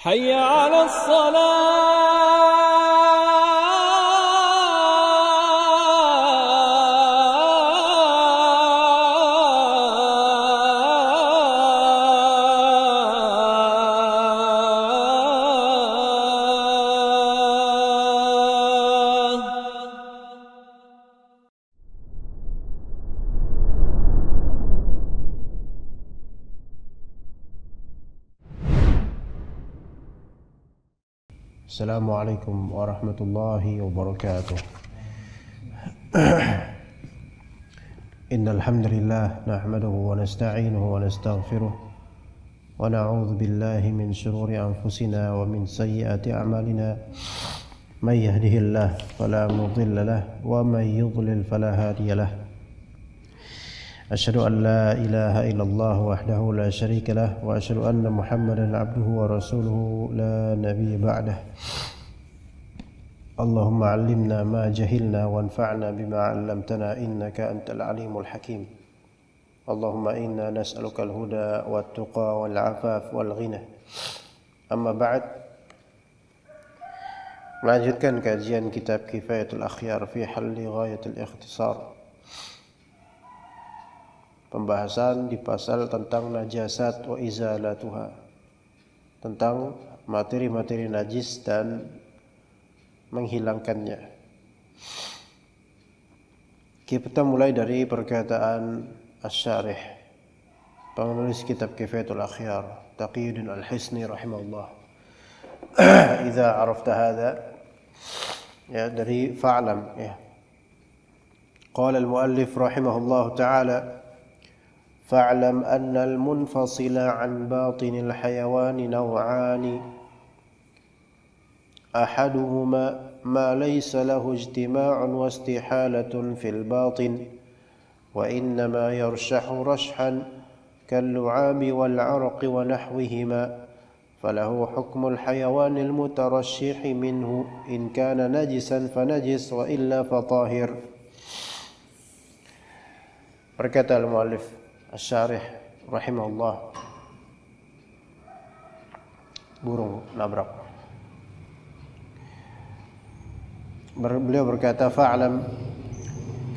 حي على Assalamualaikum warahmatullahi wabarakatuh. Innal hamdalillah nahmaduhu wa nasta'inuhu wa nastaghfiruh wa na'udzu billahi min shururi anfusina wa min sayyiati a'malina. May yahdihillahu fala mudilla lahu wa may yudlil fala hadiya lahu. Asyhadu an la ilaha illallah wahdahu la syarika lah wa asyhadu anna Muhammadan abduhu wa rasuluhu la nabiyya ba'dah. Allahumma 'allimna ma jahilna wanfa'na bima 'allamtana innaka antal alimul hakim. Allahumma inna nas'aluka al-huda wat-tuqa wal-'afaf wal-ghina. Amma ba'd. Melanjutkan kajian kitab Kifayatul Akhyar fi Halli Ghayatul Ikhtisar. Pembahasan di pasal tentang najasat wa izalatuha, tentang materi-materi najis dan menghilangkannya. Kita mulai dari perkataan Asy-Syarih, penulis kitab Kifayatul Akhyar, Taqiyuddin Al-Hisni rahimahullah. Idza arafta hadza, ya, dari fa'lam, ya. Qala al-muallif rahimahullah ta'ala: فاعلم أن المنفصل عن باطن الحيوان نوعان أحدهما ما ليس له اجتماع واستحالة في الباطن وإنما يرشح رشحا كاللعاب والعرق ونحوهما فله حكم الحيوان المترشح منه إن كان نجسا فنجس وإلا فطاهر. Berkata al-muallif Asy-Syarih rahimahullah, burung nabrak. Beliau berkata, fa'lam,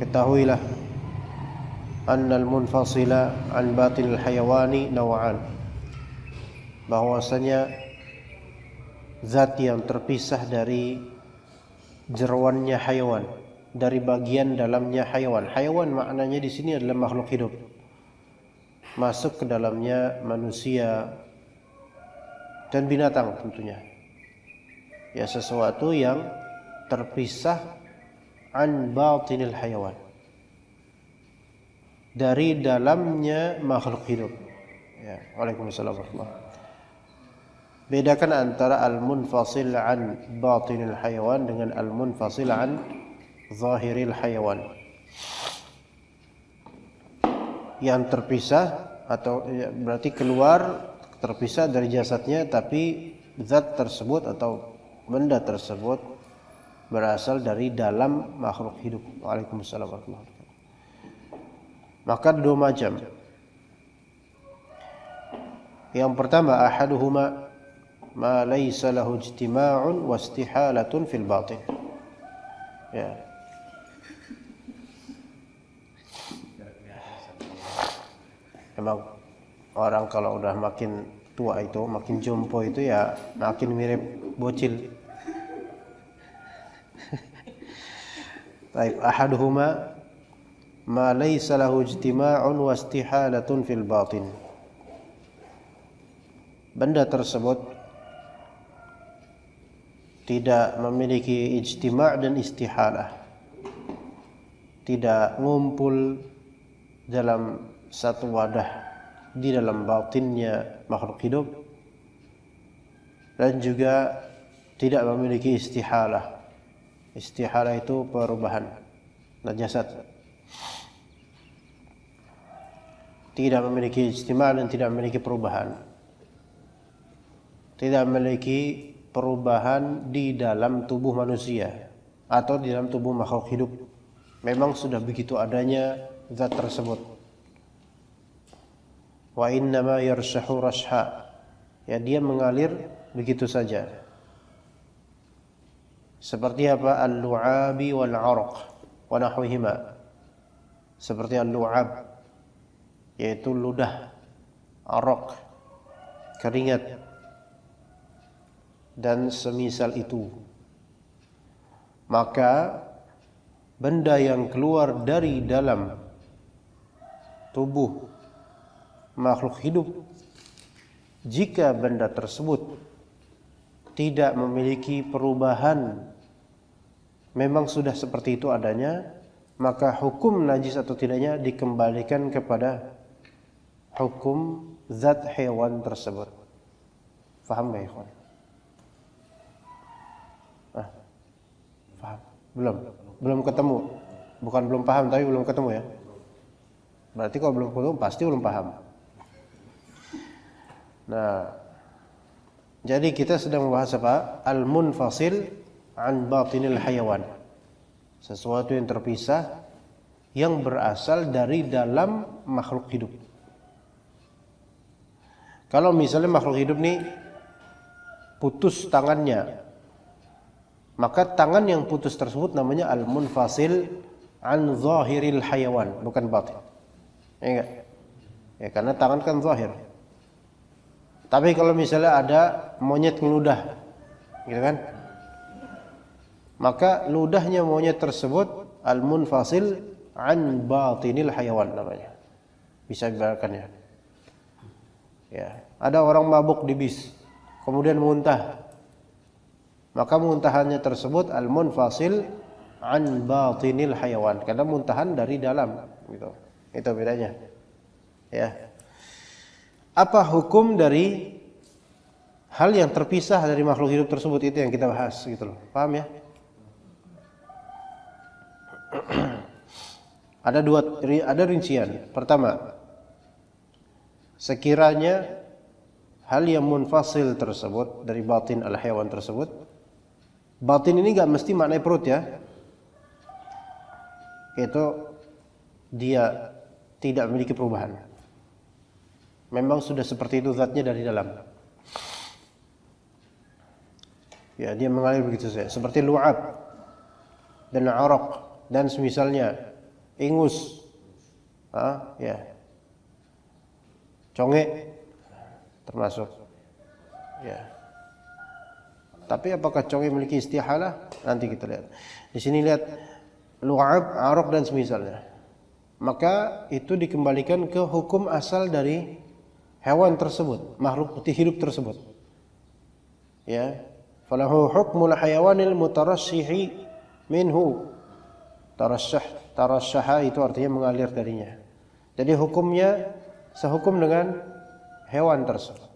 ketahuilah, annal munfasila an batinil hayawani naw'an, bahwasanya zat yang terpisah dari jeroannya hayawan, dari bagian dalamnya hayawan. Hayawan maknanya di sini adalah makhluk hidup. Masuk ke dalamnya manusia dan binatang tentunya. Ya, sesuatu yang terpisah an batinil hayawan, dari dalamnya makhluk hidup. Ya, Waalaikumsalam warahmatullahi wabarakatuh. Bedakan antara al-munfasil an batinil hayawan dengan al-munfasil an zahiril hayawan. Yang terpisah atau ya, berarti keluar, terpisah dari jasadnya, tapi zat tersebut atau benda tersebut berasal dari dalam makhluk hidup. Waalaikumsalam warahmatullahi wabarakatuh. Maka dua macam. Yang pertama, ahaduhuma ma laysa lahu ijtima'un wa istihalatun fil batin. Ya. Emang orang kalau udah makin tua itu, makin jompo itu ya makin mirip bocil. Baik, ahaduhuma ma laysa lahu ijtima'un wa istihalatun fil batin. Benda tersebut tidak memiliki ijtima' dan istihalah, tidak ngumpul dalam satu wadah di dalam batinnya makhluk hidup, dan juga tidak memiliki istihalah. Istihalah itu perubahan najasat. Tidak memiliki ijtima' dan tidak memiliki perubahan. Tidak memiliki perubahan di dalam tubuh manusia atau di dalam tubuh makhluk hidup. Memang sudah begitu adanya zat tersebut. Wa innama yarshahu rasha, ya, dia mengalir begitu saja. Seperti apa? Al-lu'abi wal-'araq wa nahwihima. Seperti al-lu'ab, yaitu ludah, araq, keringat, dan semisal itu. Maka benda yang keluar dari dalam tubuh makhluk hidup, jika benda tersebut tidak memiliki perubahan, memang sudah seperti itu adanya, maka hukum najis atau tidaknya dikembalikan kepada hukum zat hewan tersebut. Faham gak, ikhwan? Paham? Belum ketemu. Bukan belum paham, tapi belum ketemu ya. Berarti kalau belum ketemu pasti belum paham. Nah, jadi kita sedang membahas apa? Al-munfasil an batinil hayawan. Sesuatu yang terpisah yang berasal dari dalam makhluk hidup. Kalau misalnya makhluk hidup nih putus tangannya, maka tangan yang putus tersebut namanya al-munfasil an zahiril hayawan, bukan batin. Ya enggak? Ya, karena tangan kan zahir. Tapi kalau misalnya ada monyet ngeludah, gitu kan? Maka ludahnya monyet tersebut al-munfasil an batinil hayawan namanya. Bisa dibedakan ya. Ya, ada orang mabuk di bis, kemudian muntah. Maka muntahannya tersebut al-munfasil an batinil hayawan, karena muntahan dari dalam, gitu. Itu bedanya. Ya. Apa hukum dari hal yang terpisah dari makhluk hidup tersebut, itu yang kita bahas, gitu loh. Paham ya? Ada rincian. Pertama, sekiranya hal yang munfasil tersebut dari batin al-hayawan tersebut, batin ini gak mesti maknanya perut ya, itu dia tidak memiliki perubahan. Memang sudah seperti itu zatnya dari dalam. Ya, dia mengalir begitu saja. Seperti lu'ab dan araq dan semisalnya, ingus, ya, conge termasuk. Ya. Tapi apakah conge memiliki istihalah? Nanti kita lihat. Di sini lihat lu'ab, araq dan semisalnya. Maka itu dikembalikan ke hukum asal dari hewan tersebut, makhluk hidup tersebut. Ya, falahu hukmul hayawanil mutarassihi minhu. Tarassaha itu artinya mengalir darinya. Jadi hukumnya sehukum dengan hewan tersebut.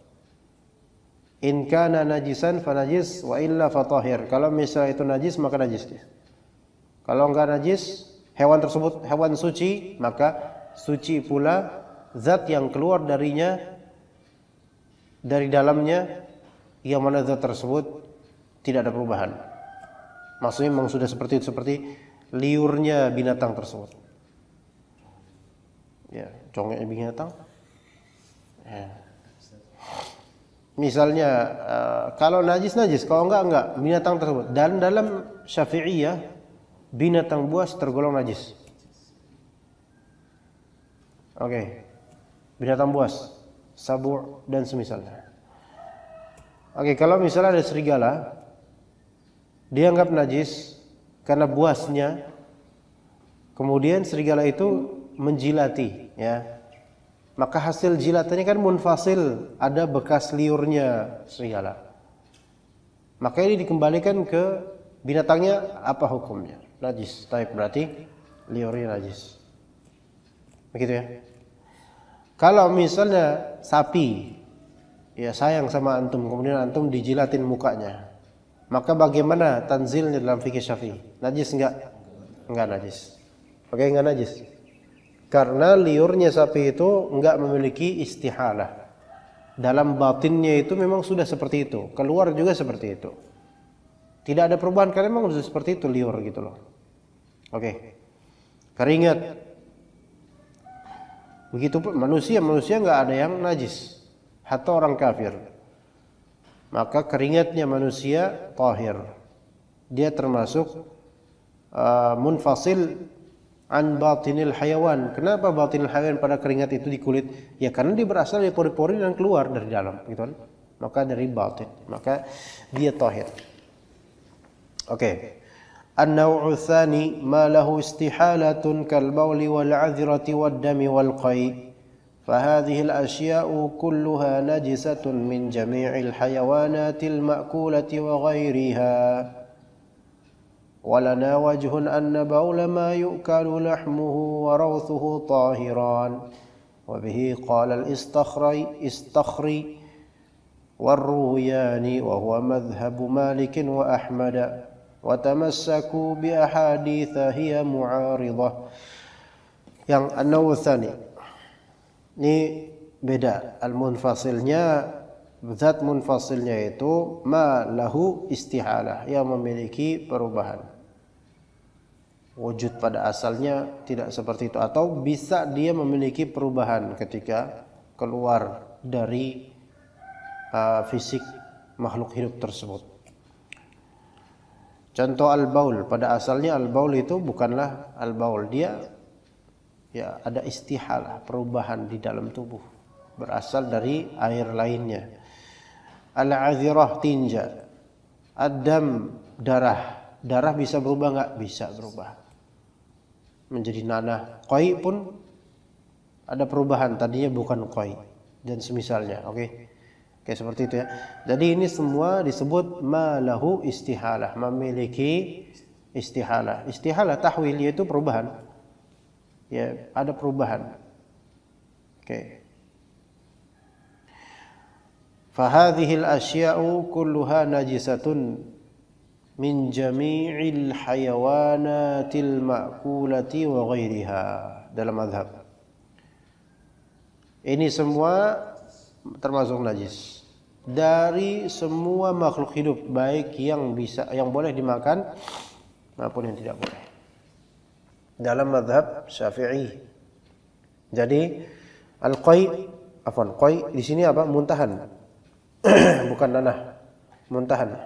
In kana najisan fanajis wa illa fatahir. Kalau misalnya itu najis maka najis dia. Kalau enggak najis, hewan tersebut hewan suci, maka suci pula zat yang keluar darinya, dari dalamnya, yang mana zat tersebut tidak ada perubahan. Maksudnya memang sudah seperti itu, seperti liurnya binatang tersebut. Ya, congeknya binatang. Ya. Misalnya kalau najis, kalau enggak binatang tersebut. Dan dalam Syafi'iyah binatang buas tergolong najis. Oke. Binatang buas, sabu' dan semisalnya. Oke, kalau misalnya ada serigala, dianggap najis karena buasnya, kemudian serigala itu menjilati, ya. Maka hasil jilatannya kan munfasil, ada bekas liurnya serigala. Maka ini dikembalikan ke binatangnya, apa hukumnya? Najis. Tapi berarti liurnya najis. Begitu ya. Kalau misalnya sapi, ya sayang sama antum, kemudian antum dijilatin mukanya, maka bagaimana tanzilnya dalam fikih Syafi'i? Najis enggak? Enggak najis. Oke, enggak najis. Karena liurnya sapi itu enggak memiliki istihalah. Dalam batinnya itu memang sudah seperti itu, keluar juga seperti itu. Tidak ada perubahan karena memang sudah seperti itu liur gitu loh. Oke. Keringat. Begitu pun manusia enggak ada yang najis. Hatta orang kafir. maka keringatnya manusia tahir. Dia termasuk munfasil an batinil hayawan. Kenapa batinil hayawan pada keringat itu di kulit? Ya karena dia berasal dari pori-pori dan keluar dari dalam, gitu kan? Maka dari batin, maka dia tahir. Oke. An-naw'u tsani ma lahu istihalatun kal bauli wal 'adhrati wad dami wal qai. فهذه الأشياء كلها نجسة من جميع الحيوانات المأكولة وغيرها ولنا وجه أن بول ما يؤكل لحمه وروثه طاهران وبه قال الاستخري والرويان وهو مذهب مالك وأحمد وتمسكوا بأحاديث هي معارضة. Yang an-naw' tsani ini beda. Al-munfasilnya, zat munfasilnya itu ma lahu istihalah, yang memiliki perubahan. Wujud pada asalnya tidak seperti itu, atau bisa dia memiliki perubahan ketika keluar dari fisik makhluk hidup tersebut. Contoh al-baul, pada asalnya al-baul itu bukanlah al-baul, dia ya ada istihalah, perubahan di dalam tubuh berasal dari air lainnya. Al-'adhirah, tinja. Ad-dam, darah bisa berubah enggak? Bisa berubah menjadi nanah. Qai pun ada perubahan, tadinya bukan qai dan semisalnya. Oke, seperti itu ya. Jadi ini semua disebut ma lahu istihalah, memiliki istihalah. Istihalah tahwil yaitu perubahan. Ya, ada perubahan. Oke. Fahadhil asya'u kulluha najisatun min jami'il hayawanatil ma'kulati wa ghairiha dalam mazhab. Ini semua termasuk najis dari semua makhluk hidup, baik yang boleh dimakan maupun yang tidak boleh. Dalam mazhab Syafi'i. Jadi al-qai di sini apa? Muntahan. Bukan nanah. Muntahan.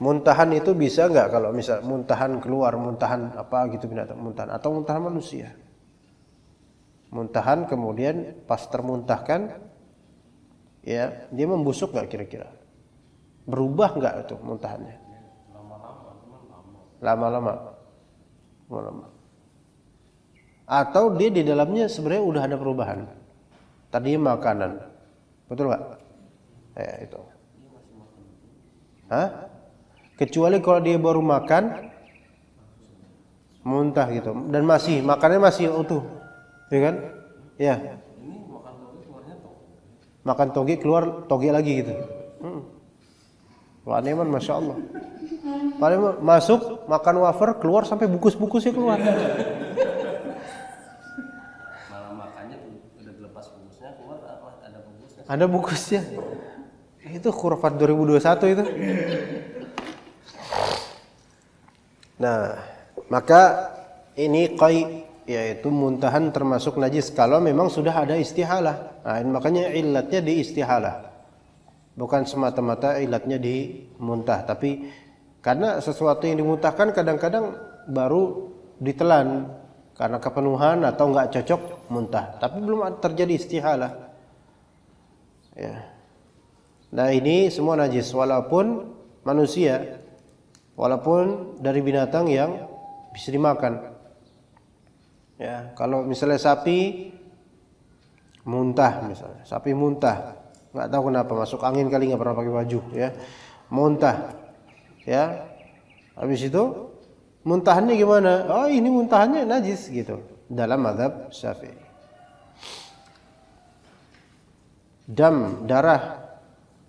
Muntahan itu bisa enggak kalau misal muntahan keluar, muntahan apa gitu binatang, muntahan atau muntahan manusia. Muntahan kemudian pas termuntahkan ya, dia membusuk enggak kira-kira? Berubah enggak itu muntahannya? Lama-lama. Atau dia di dalamnya sebenarnya udah ada perubahan. Tadinya makanan. Betul enggak? Itu. Hah? Kecuali kalau dia baru makan muntah gitu dan makannya masih utuh. Ya kan? Ya. Makan toge keluar toge lagi gitu. Wah, Neman Masya Allah. Paling masuk makan wafer keluar sampai bukus-bukusnya keluar. Malah makannya udah dilepas bungkusnya keluar apa ada bungkusnya? Ada bungkusnya. Itu khurafat 2021 itu. Nah, maka ini qai yaitu muntahan termasuk najis kalau memang sudah ada istihalah. Nah, makanya illatnya di istihalah. Bukan semata-mata illatnya di muntah, tapi karena sesuatu yang dimuntahkan kadang-kadang baru ditelan karena kepenuhan atau enggak cocok muntah, tapi belum terjadi istihalah. Ya. Nah, ini semua najis walaupun manusia, walaupun dari binatang yang bisa dimakan. Ya, kalau misalnya sapi muntah misalnya, sapi muntah. Nggak tahu kenapa, masuk angin kali, nggak pernah pakai baju ya, muntah ya, habis itu muntahannya gimana? Oh, ini muntahannya najis gitu dalam mazhab Syafi'i. Dam, darah,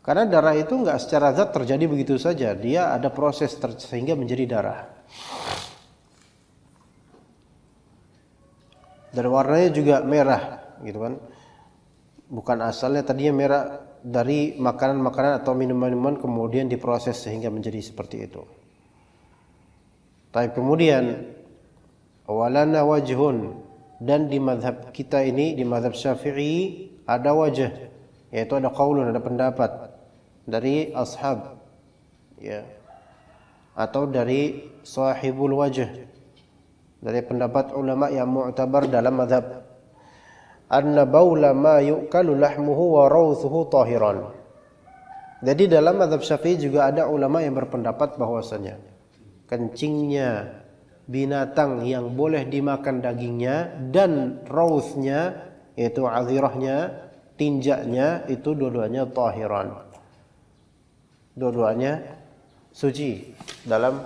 karena darah itu nggak secara zat terjadi begitu saja, dia ada proses sehingga menjadi darah dan warnanya juga merah gitu kan. Bukan asalnya tadinya merah dari makanan-makanan atau minuman-minuman kemudian diproses sehingga menjadi seperti itu. Tapi kemudian walana wajhun, dan di mazhab kita ini di mazhab Syafi'i ada wajah, yaitu ada qaulun, ada pendapat dari ashab, ya, atau dari sahibul wajah, dari pendapat ulama yang mu'tabar dalam mazhab, anna baula ma yu'kalu lahmuhu wa rawthuhu tahiran. Jadi dalam mazhab Syafi'i juga ada ulama yang berpendapat bahwasanya kencingnya binatang yang boleh dimakan dagingnya dan rawthnya, yaitu azirahnya, tinjaknya, itu dua-duanya tahiran. Dua-duanya suci dalam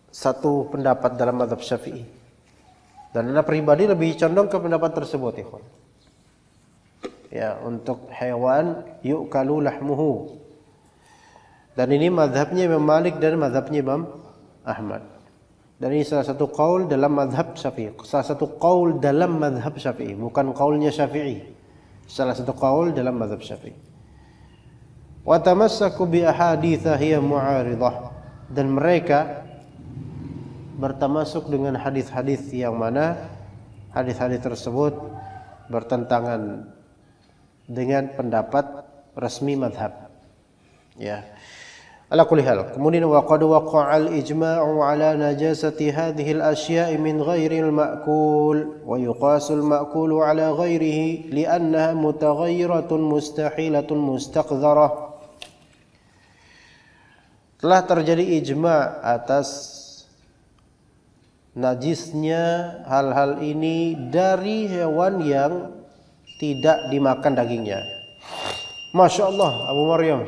satu pendapat dalam mazhab Syafi'i. Dan anak pribadi lebih condong ke pendapat tersebut, ikhwan. Ya, untuk hewan yu'kalu lahmuhu. Dan ini mazhabnya Imam Malik dan mazhabnya Imam Ahmad. Dan ini salah satu qaul dalam mazhab Syafi'i. Salah satu qaul dalam mazhab Syafi'i, bukan qaulnya Syafi'i. Salah satu qaul dalam mazhab Syafi'i. Wa tamassaku bi ahaditsa hiya mu'aridah. Dan mereka bertamasuk dengan hadis-hadis yang mana hadis-hadis tersebut bertentangan dengan pendapat resmi mazhab. Ya. Ala kulli hal. Kemudian wa qad waqa'a al-ijma'u 'ala najasati hadhihi al-asya'i min ghairi al-ma'kul wa yuqasu al-ma'kulu 'ala ghairihi li'annaha mutaghayyiratun mustahilatun mustaqdharah. Telah terjadi ijma' atas najisnya hal-hal ini dari hewan yang tidak dimakan dagingnya. Masya Allah, Abu Maryam,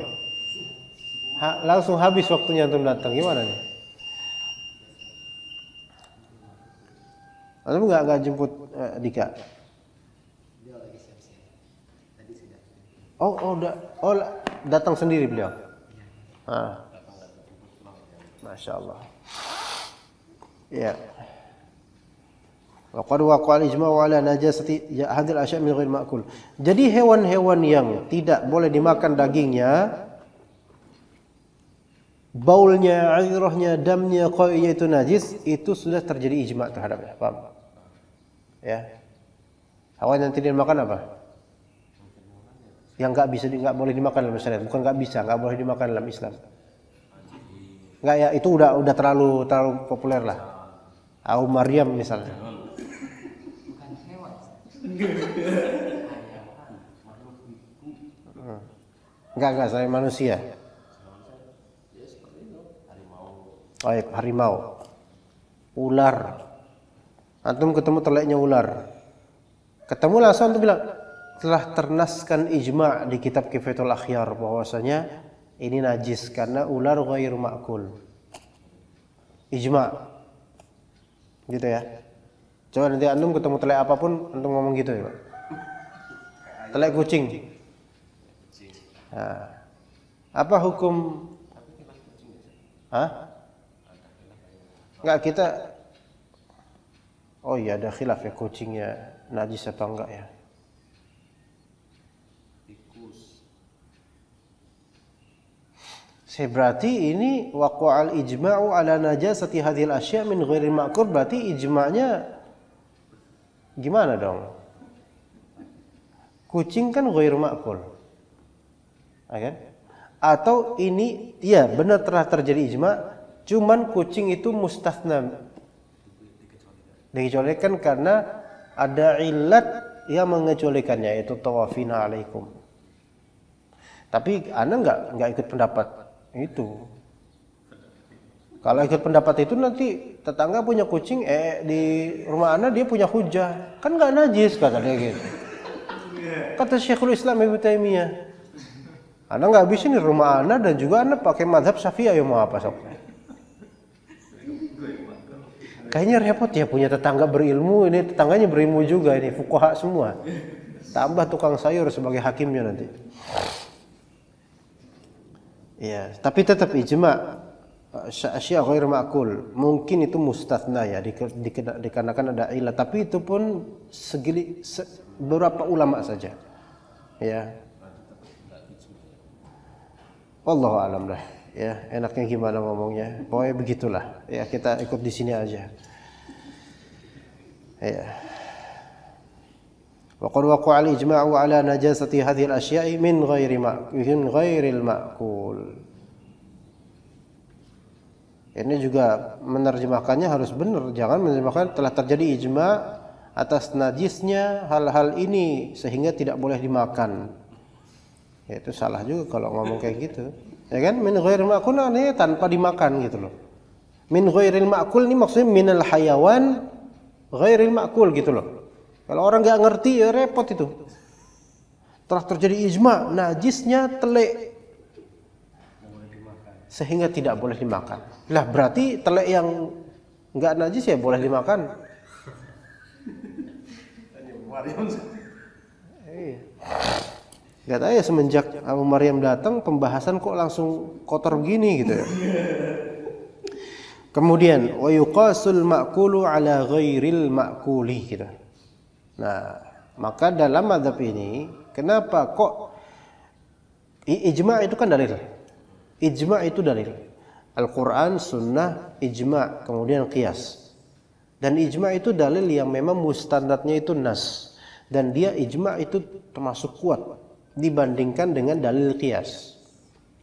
langsung habis waktunya antum datang. Gimana nih? Antum nggak jemput Dika? Oh, datang sendiri beliau. Masya Allah. Ya. Waqad waqa'a al-ijma'u 'ala najasati hadhil asya' min ghairi ma'kul. Jadi hewan-hewan yang tidak boleh dimakan dagingnya, baulnya, airahnya, damnya, qai'nya itu najis, itu sudah terjadi ijma' terhadapnya. Paham? Ya. Hewan yang tidak dimakan apa? Yang enggak boleh dimakan dalam syariat, bukan enggak boleh dimakan dalam Islam. Enggak ya, itu udah terlalu populer lah. Abu Maryam misalnya. Enggak, saya manusia. Harimau. Ular. Antum ketemu teleknya ular. Ketemu langsung antum bilang, telah ternaskan ijma' di kitab Kifayatul Akhyar bahwasanya ini najis karena ular ghairu ma'kul. Ijma'. Gitu ya. Coba nanti antum ketemu telek apapun, antum ngomong gitu ya, Pak. Telek kucing. Nah, apa hukum? Enggak, kita. Oh iya, ada khilaf ya, kucingnya najis apa enggak ya? Berarti ini waqa'al ijma'u 'ala najasati hadhil asya' min ghairi ma'kur, berarti ijma'nya gimana dong? Kucing kan ghairu ma'kul. Kan? Atau ini ya benar telah terjadi ijma', cuman kucing itu mustathna, dikecualikan karena ada illat yang mengecualikannya, yaitu tawafina alaikum. Tapi ana enggak ikut pendapat itu. Kalau ikut pendapat itu nanti tetangga punya kucing, di rumah ana dia punya hujah, kan enggak najis kata dia gitu. Kata Syekhul Islam Ibnu Taimiyah, ana enggak habis ini rumah ana dan juga ana pakai mazhab Syafi'i, ya mau apa sok. Kayaknya repot ya punya tetangga berilmu, ini tetangganya berilmu juga, ini fuqaha semua. Tambah tukang sayur sebagai hakimnya nanti. Ya, tapi tetap ijma' asya' ghair ma'kul. Mungkin itu mustatsna ya, dikarenakan ada ilah, tapi itu pun beberapa ulama saja. Ya. Wallahu a'lam lah. Ya, enaknya gimana ngomongnya. Pokoknya begitulah. Ya, kita ikut di sini aja. Ya. Wa qad waqa'a al-ijma'u 'ala najasati hadhihi al-asya'i min ghairil ma'kul. Ini juga menerjemahkannya harus benar, jangan menerjemahkan telah terjadi ijma' atas najisnya hal-hal ini sehingga tidak boleh dimakan. Ya, itu salah juga kalau ngomong kayak gitu. Ya kan? Min ghairil ma'kul ini tanpa dimakan gitu loh. Min ghairil ma'kul ini maksudnya minal hayawan ghairil ma'kul gitu loh. Kalau orang nggak ngerti ya repot itu. Telah terjadi ijma' najisnya telek sehingga tidak boleh dimakan. Lah berarti telek yang nggak najis ya boleh dimakan. Gak tahu ya semenjak Abu Maryam datang pembahasan kok langsung kotor begini gitu ya. Kemudian wa yuqasul ma'kulu ala ghairil ma'kuli gitu. Nah, maka dalam mazhab ini kenapa kok ijma' itu kan dalil. Ijma' itu dalil. Al-Quran, Sunnah, Ijma', kemudian Qiyas. Dan Ijma' itu dalil yang memang mustandardnya itu nas. Dan dia Ijma' itu termasuk kuat dibandingkan dengan dalil Qiyas.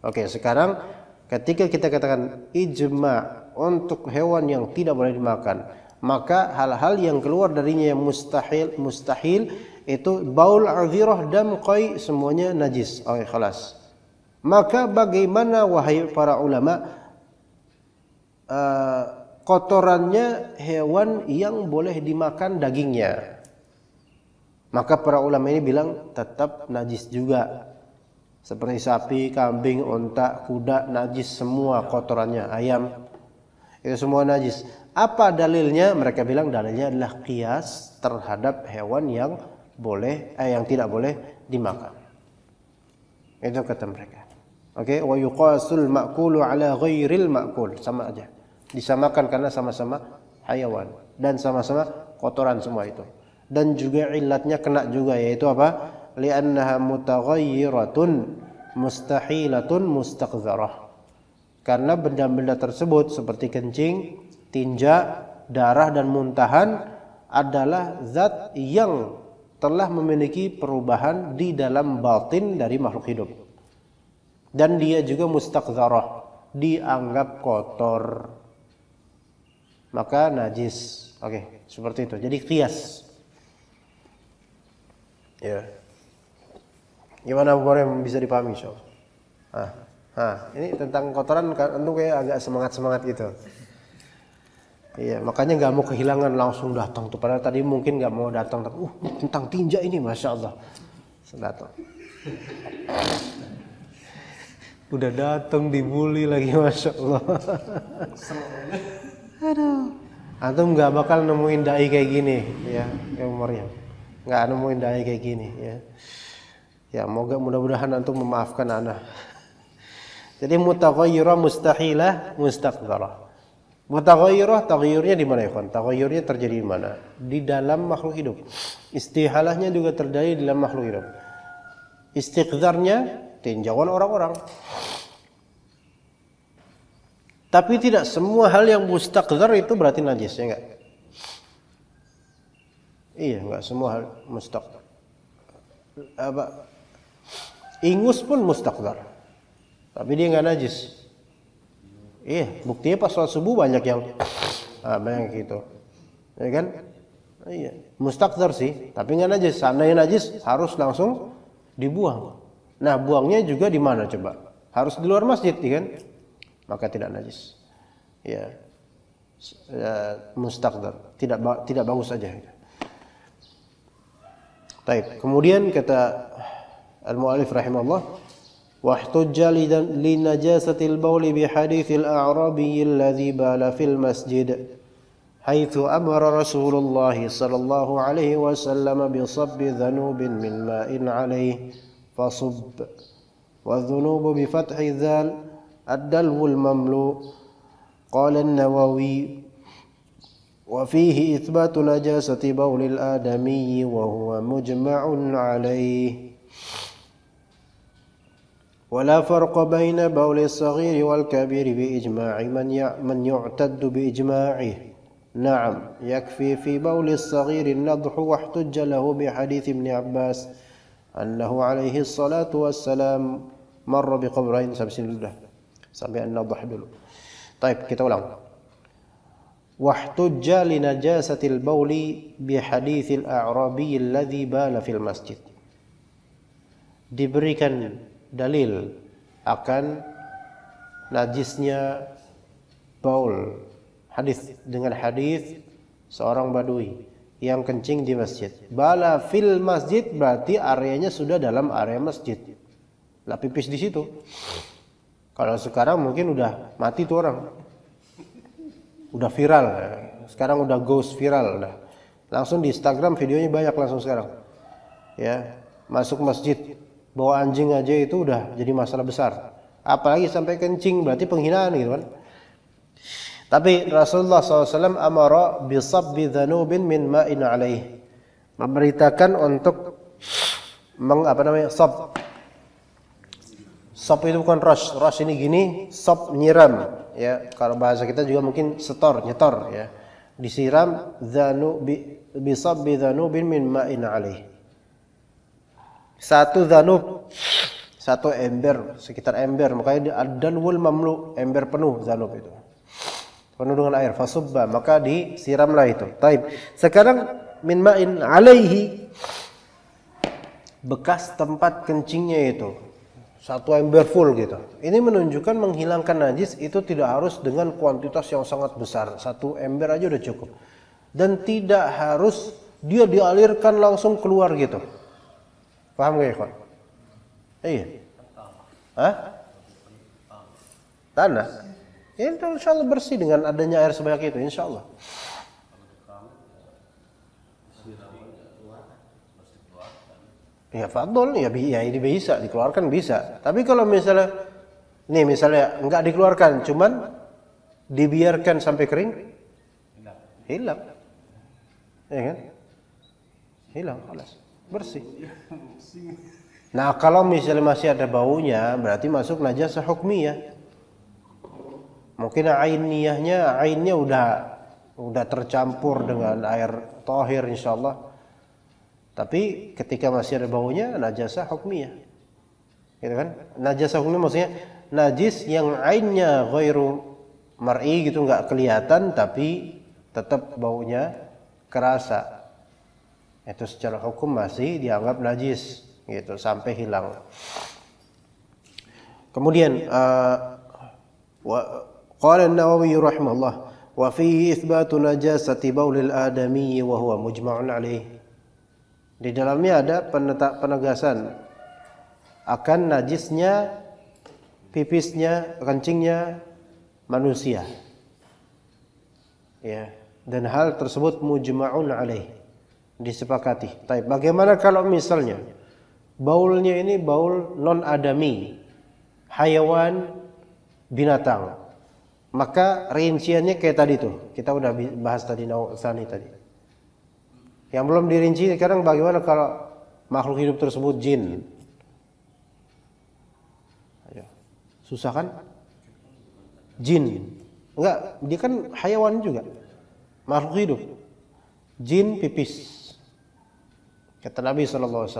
Oke, sekarang ketika kita katakan Ijma' untuk hewan yang tidak boleh dimakan, maka hal-hal yang keluar darinya yang mustahil itu baul, adhirah, dam, qai, semuanya najis. Oke, khalas. Maka bagaimana wahai para ulama kotorannya hewan yang boleh dimakan dagingnya? Maka para ulama ini bilang tetap najis juga. Seperti sapi, kambing, unta, kuda, najis semua kotorannya. Ayam, itu semua najis. Apa dalilnya? Mereka bilang dalilnya adalah qiyas terhadap hewan yang yang tidak boleh dimakan. Itu kata mereka. Oke, wa yuqasul ma'kulu ala ghairil ma'kul, sama aja. Disamakan karena sama-sama hayawan dan sama-sama kotoran semua itu. Dan juga ilatnya kena juga, yaitu apa? Li'annaha mutaghayyiratun mustahilatun mustaqdzarah. Karena benda-benda tersebut seperti kencing, tinja, darah dan muntahan adalah zat yang telah memiliki perubahan di dalam batin dari makhluk hidup. Dan dia juga mustaqdzarah, dianggap kotor, maka najis. Oke, seperti itu. Jadi qiyas. Ya. Gimana Bu Maryam, bisa dipahami insyaallah? Ini tentang kotoran tentu kayak agak semangat-semangat gitu. Iya, makanya nggak mau kehilangan langsung datang tuh. Padahal tadi mungkin nggak mau datang, tapi tentang tinja ini, masya Allah, datang. Udah datang dibully lagi, masya Allah. Aduh, antum nggak bakal nemuin dai kayak gini, ya, Maryam. Nggak nemuin dai kayak gini, ya. Ya, mudah-mudahan antum memaafkan ana. Jadi mutaghayyirah, mustahilah, mustaqdzarah. Mutaghayyirah, taghayyurnya di mana ya, kawan? Taghayyurnya terjadi di mana? Di dalam makhluk hidup. Istihalahnya juga terjadi di dalam makhluk hidup. Istiqdzarnya tinjauan orang-orang. Tapi tidak semua hal yang mustaqdzar itu berarti najis, ya enggak? Iya, enggak semua hal mustaqdzar. Ingus pun mustaqdzar, tapi dia enggak najis. Iya, buktinya pas sholat subuh banyak yang gitu, ya kan? Iya, mustaqdzar sih, tapi enggak najis. Seandainya najis harus langsung dibuang. Nah, buangnya juga di mana coba? Harus di luar masjid, ya kan? Maka tidak najis. Ya, mustaqdzar, tidak bagus saja. Baik, kemudian kata al-mu'allif rahimahullah, wahtujja li najasatil bauli bi haditsil a'rabi alladhi bala fil masjid haitsu amara Rasulullah sallallahu alaihi wasallam bi sabbi dhanubin min ma'in alaihi fasub wa dhunubu bi fathi dzal ad-dalwu al-mamlu. Qala an-Nawawi wa fihi itsbatu najasati baulil adami wa huwa mujma'un alaihi wa la farqa baina baulis saghiri wal kabiri bi ijma'i man yu'taddu bi ijma'ihi Na'am, yakfi fi bauli as-saghir an-nadhu wahtujja lahu bi hadits Ibn Abbas annahu alaihi salatu wassalam marra bi qabrain sampai sini sudah. Sampai an-nadh dulu. Baik, kita ulang. Wahtujja li najasatil bauli bi haditsil a'rabi alladhi bala fil masjid. Diberikan dalil akan najisnya baul, hadis dengan hadis seorang badui yang kencing di masjid. Bala fil masjid berarti areanya sudah dalam area masjid. Lah pipis di situ. Kalau sekarang mungkin udah mati tuh orang. Udah viral. Sekarang udah ghost viral udah. Langsung di Instagram videonya banyak langsung sekarang. Ya, masuk masjid bawa anjing aja itu udah jadi masalah besar. Apalagi sampai kencing berarti penghinaan gitu kan. Tapi Rasulullah SAW amara bisabbi dhanubin min ma'in alaih. Memberitakan untuk sab. Sab itu bukan rush. Rush ini gini, sab nyiram. Ya, kalau bahasa kita juga mungkin setor, nyetor ya. Disiram bisabbi dhanubin min ma'in alaih. Satu dhanub, satu ember, sekitar ember. Makanya ad-danwul mamlu, ember penuh dhanub itu. Penuh dengan air, fasubba, maka disiramlah itu. Taib. Sekarang min ma'in alaihi, bekas tempat kencingnya itu satu ember full gitu. Ini menunjukkan menghilangkan najis itu tidak harus dengan kuantitas yang sangat besar. Satu ember aja udah cukup. Dan tidak harus dia dialirkan langsung keluar gitu. Paham gak ya, kawan? Iya. Hah? Tanah. Itu insya Allah bersih dengan adanya air sebanyak itu, insya Allah. Ya fadol, ya ini bisa dikeluarkan bisa. Tapi kalau misalnya enggak dikeluarkan, cuman dibiarkan sampai kering, hilang, ya kan? Hilang, alas, bersih. Nah kalau misalnya masih ada baunya, berarti masuk najasah hukmiyah. Mungkin ainnya udah tercampur dengan air tahir insyaallah. Tapi ketika masih ada baunya najasah hukmiyah. Gitu kan? Najasah hukmiyah maksudnya najis yang ainnya ghairu mar'i gitu enggak kelihatan tapi tetap baunya kerasa. Itu secara hukum masih dianggap najis gitu sampai hilang. Kemudian qala an-Nawawi rahimahullah wa fihi itsbatu najasati baulil adami wa huwa mujma'un alaih. Di dalamnya ada penegasan akan najisnya pipisnya, kencingnya manusia. Ya, dan hal tersebut mujma'un alaih, disepakati. Tapi bagaimana kalau misalnya baulnya ini baul non adami, hayawan, binatang? Maka rinciannya kayak tadi tuh. Kita udah bahas tadi nau'tsani tadi. Yang belum dirinci sekarang bagaimana kalau makhluk hidup tersebut jin? Ayo. Susah kan? Jin. Enggak, dia kan hayawan juga. Makhluk hidup. Jin pipis. Kata Nabi SAW.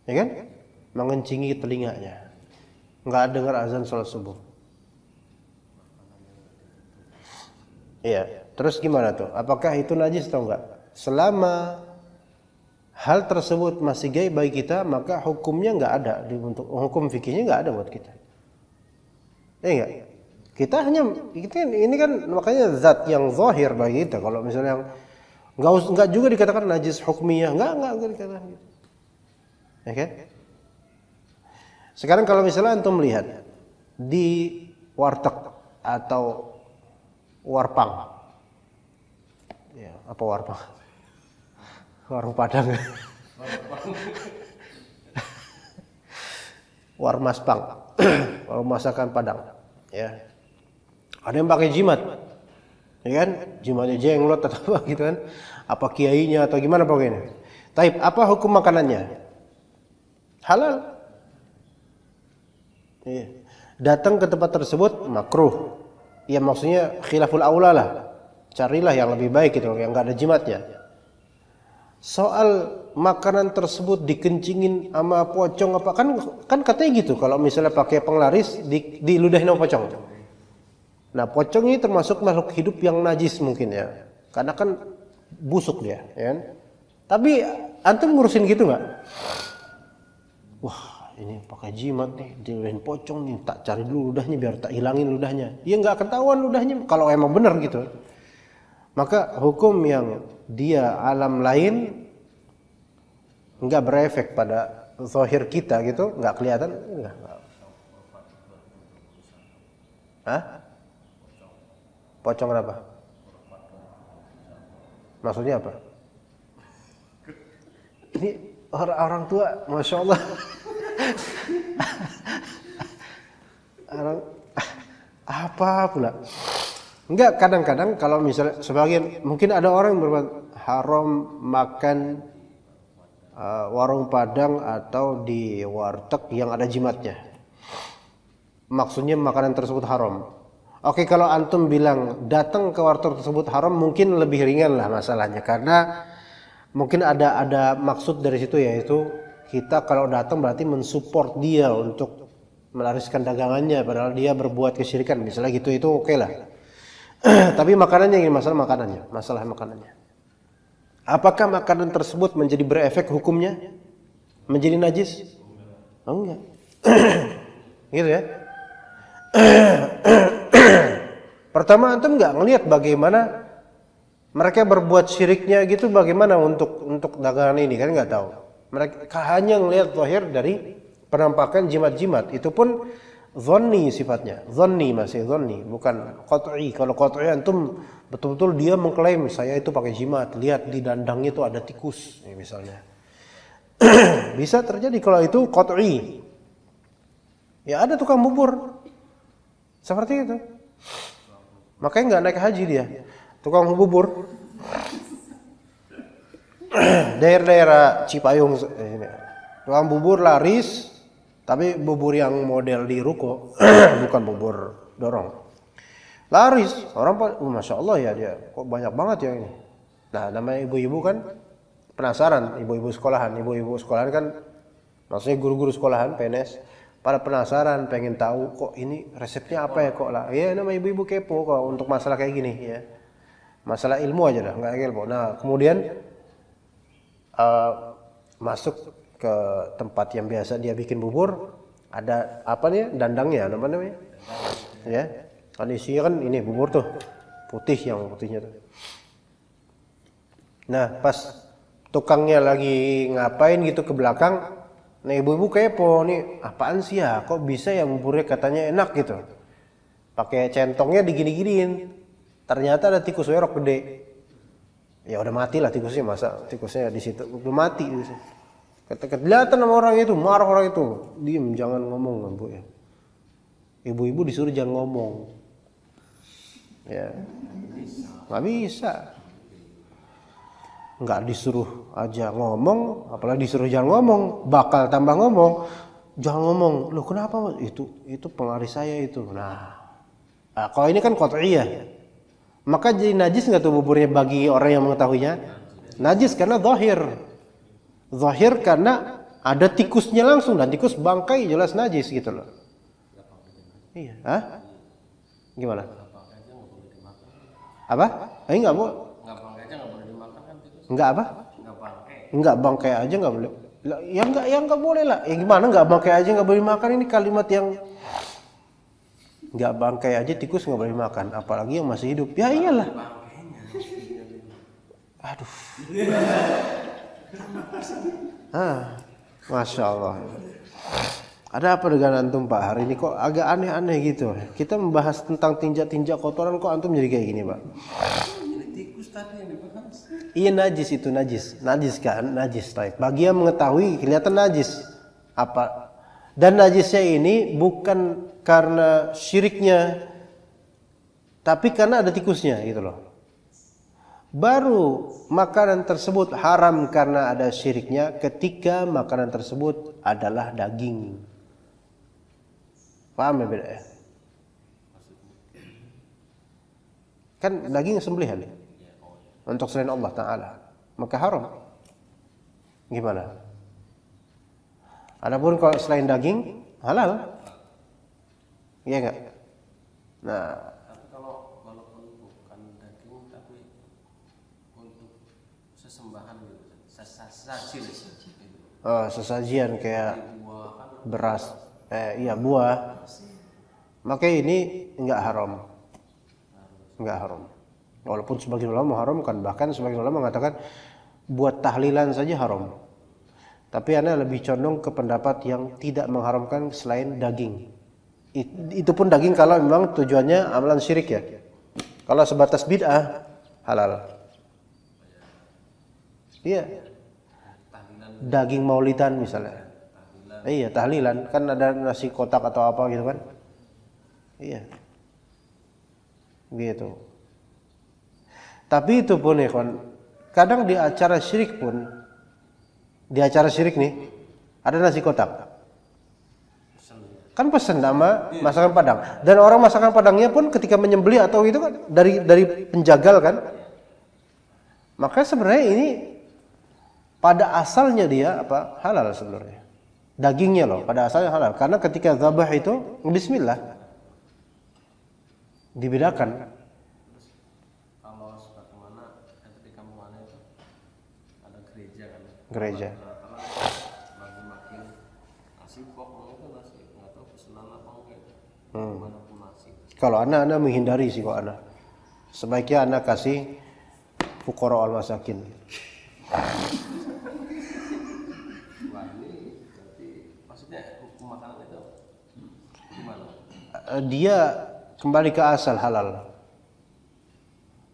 Ya kan? Mengencingi telinganya. Enggak dengar azan salat subuh. Iya, terus gimana tuh? Apakah itu najis atau enggak? Selama hal tersebut masih gaib bagi kita, maka hukumnya enggak ada, untuk hukum fikihnya enggak ada buat kita. Enggak. Kita ini kan makanya zat yang zahir bagi kita. Kalau misalnya enggak juga dikatakan najis hukmiyah, enggak dikatakan gitu. Ya kan? Sekarang kalau misalnya antum melihat di warteg atau warpang. Ya, apa warpang? Warung Padang. Warmaspang. Warung masakan Padang, ya. Ada yang pakai jimat. Ya kan? Jimatnya jenglot atau apa gitu kan? Apa kiainya atau gimana pokoknya. Taib, apa hukum makanannya? Halal. Iya. Datang ke tempat tersebut makruh. Ya maksudnya khilaful aula lah. carilah yang lebih baik gitu, yang nggak ada jimatnya. Soal makanan tersebut dikencingin sama pocong apa, kan katanya gitu, kalau misalnya pakai penglaris di ludahin sama pocong. Nah, pocong ini termasuk makhluk hidup yang najis mungkin ya, karena kan busuk dia, ya kan? Tapi antum ngurusin gitu nggak? Wah, ini pakai jimat nih, diludahin pocong nih, tak cari dulu ludahnya biar tak hilangin ludahnya. Ya nggak ketahuan ludahnya kalau emang benar gitu. Maka hukum yang dia alam lain nggak berefek pada zahir kita gitu, nggak kelihatan, enggak. Hah? Pocong apa? Maksudnya apa? Ini orang tua, masya Allah. Orang apa pula? Enggak, kadang-kadang kalau misalnya sebagian, mungkin ada orang yang berbuat haram makan warung Padang atau di warteg yang ada jimatnya. Maksudnya makanan tersebut haram. Oke, kalau antum bilang datang ke warteg tersebut haram, mungkin lebih ringan lah masalahnya, karena mungkin ada maksud dari situ, yaitu kita kalau datang berarti mensupport dia untuk melariskan dagangannya, padahal dia berbuat kesyirikan, misalnya gitu, itu oke lah. Tapi makanannya ini masalah makanannya. Apakah makanan tersebut menjadi berefek hukumnya? Menjadi najis? Oh, enggak. Gitu ya. Pertama, antum enggak ngelihat bagaimana mereka berbuat syiriknya gitu, bagaimana untuk dagangan ini, kan enggak tahu. Mereka hanya ngelihat zahir dari penampakan jimat-jimat, itu pun Zonni sifatnya, masih zonni, bukan qat'i. Kalau qat'i antum betul-betul dia mengklaim saya itu pakai jimat, lihat di dandangnya itu ada tikus, misalnya. Bisa terjadi kalau itu qat'i. Ya ada tukang bubur seperti itu, makanya nggak naik haji dia, tukang bubur. Daerah-daerah Cipayung, tukang bubur laris. Tapi bubur yang model di ruko, bukan bubur dorong. Laris, orang masya Allah ya, dia kok banyak banget ya ini. Nah, namanya ibu-ibu kan penasaran, ibu-ibu sekolahan kan, maksudnya guru-guru sekolahan, PNS, pada penasaran, pengen tahu kok ini resepnya apa ya kok lah. Ya, nama ibu-ibu kepo kok untuk masalah kayak gini ya. Masalah ilmu aja dah, nggak ilmu. Nah, kemudian masuk ke tempat yang biasa dia bikin bubur, ada apa nih dandangnya, apa namanya? Ya, kan isinya kan ini bubur tuh putihnya tuh. Nah, pas tukangnya lagi ngapain gitu ke belakang, nah ibu-ibu kepo nih, apaan sih ya? Kok bisa ya buburnya katanya enak gitu? Pakai centongnya digini-giniin, ternyata ada tikus werok gede. Ya udah mati lah tikusnya, masa tikusnya di situ udah mati di situ. Kelihatan sama orang itu, marah orang itu, diem jangan ngomong bu ya. Ibu-ibu disuruh jangan ngomong, ya nggak bisa, nggak disuruh aja ngomong, apalagi disuruh jangan ngomong, bakal tambah ngomong, jangan ngomong, loh kenapa itu penglaris saya itu. Nah kalau ini kan qat'iyah, maka jadi najis nggak tuh buburnya bagi orang yang mengetahuinya? Najis karena zahir karena ada tikusnya langsung, dan tikus bangkai jelas najis gitu loh. Iya, hah? Gimana? Apa? Enggak boleh. Nggak bangkai aja nggak boleh dimakan kan tikus? Enggak apa? Nggak bangkai. Enggak bangkai aja nggak boleh. Ya enggak boleh lah. Ya gimana nggak bangkai aja nggak boleh makan, ini kalimat yang nggak bangkai aja tikus nggak boleh makan, apalagi yang masih hidup. Ya iyalah. Aduh. Masya Allah. Ada apa dengan antum Pak? Hari ini kok agak aneh-aneh gitu. Kita membahas tentang tinjak-tinjak kotoran, kok antum jadi kayak gini Pak? Ini tikus tadi yang dibahas. Iya najis itu, najis kan, najis. Bagi yang mengetahui kelihatan najis. Apa? Dan najisnya ini bukan karena syiriknya, tapi karena ada tikusnya gitu loh. Baru makanan tersebut haram karena ada syiriknya ketika makanan tersebut adalah daging. Paham ya beda ya? Kan daging sembelihan untuk selain Allah Ta'ala, maka haram. Gimana? Adapun kalau selain daging halal, iya enggak? Nah, Tapi kalau walaupun bukan daging tapi untuk sesembahan gitu, sesaji gitu. sesajian kayak Buah kan beras, iya buah, maka ini enggak haram. Enggak haram. Walaupun sebagian ulama mengharamkan, bahkan sebagian ulama mengatakan buat tahlilan saja haram. Tapi ana lebih condong ke pendapat yang tidak mengharamkan selain daging. Itu pun daging kalau memang tujuannya amalan syirik ya. Kalau sebatas bid'ah halal. Iya. Daging maulidan misalnya. Iya, tahlilan kan ada nasi kotak atau apa gitu kan. Iya. Gitu. Tapi itu pun ikhwan, kadang di acara syirik pun, di acara syirik nih ada nasi kotak. Kan pesen nama masakan Padang. Dan orang masakan Padangnya pun ketika menyembelih atau itu kan dari penjagal kan. Maka sebenarnya ini pada asalnya dia apa? Halal sebenarnya. Dagingnya loh pada asalnya halal. Karena ketika zabah itu bismillah. Dibedakan. kalau sebagaimana ketika mana itu ada gereja kan. Gereja. Bagi makin nasi kok itu nasi nggak tahu pesanan apa enggak. Gimana pun nasi. Kalau anak menghindari sih kok anak. Sebaiknya anak kasih fuqara al masakin. Wah ini berarti maksudnya hukum makanan itu gimana? Dia kembali ke asal halal.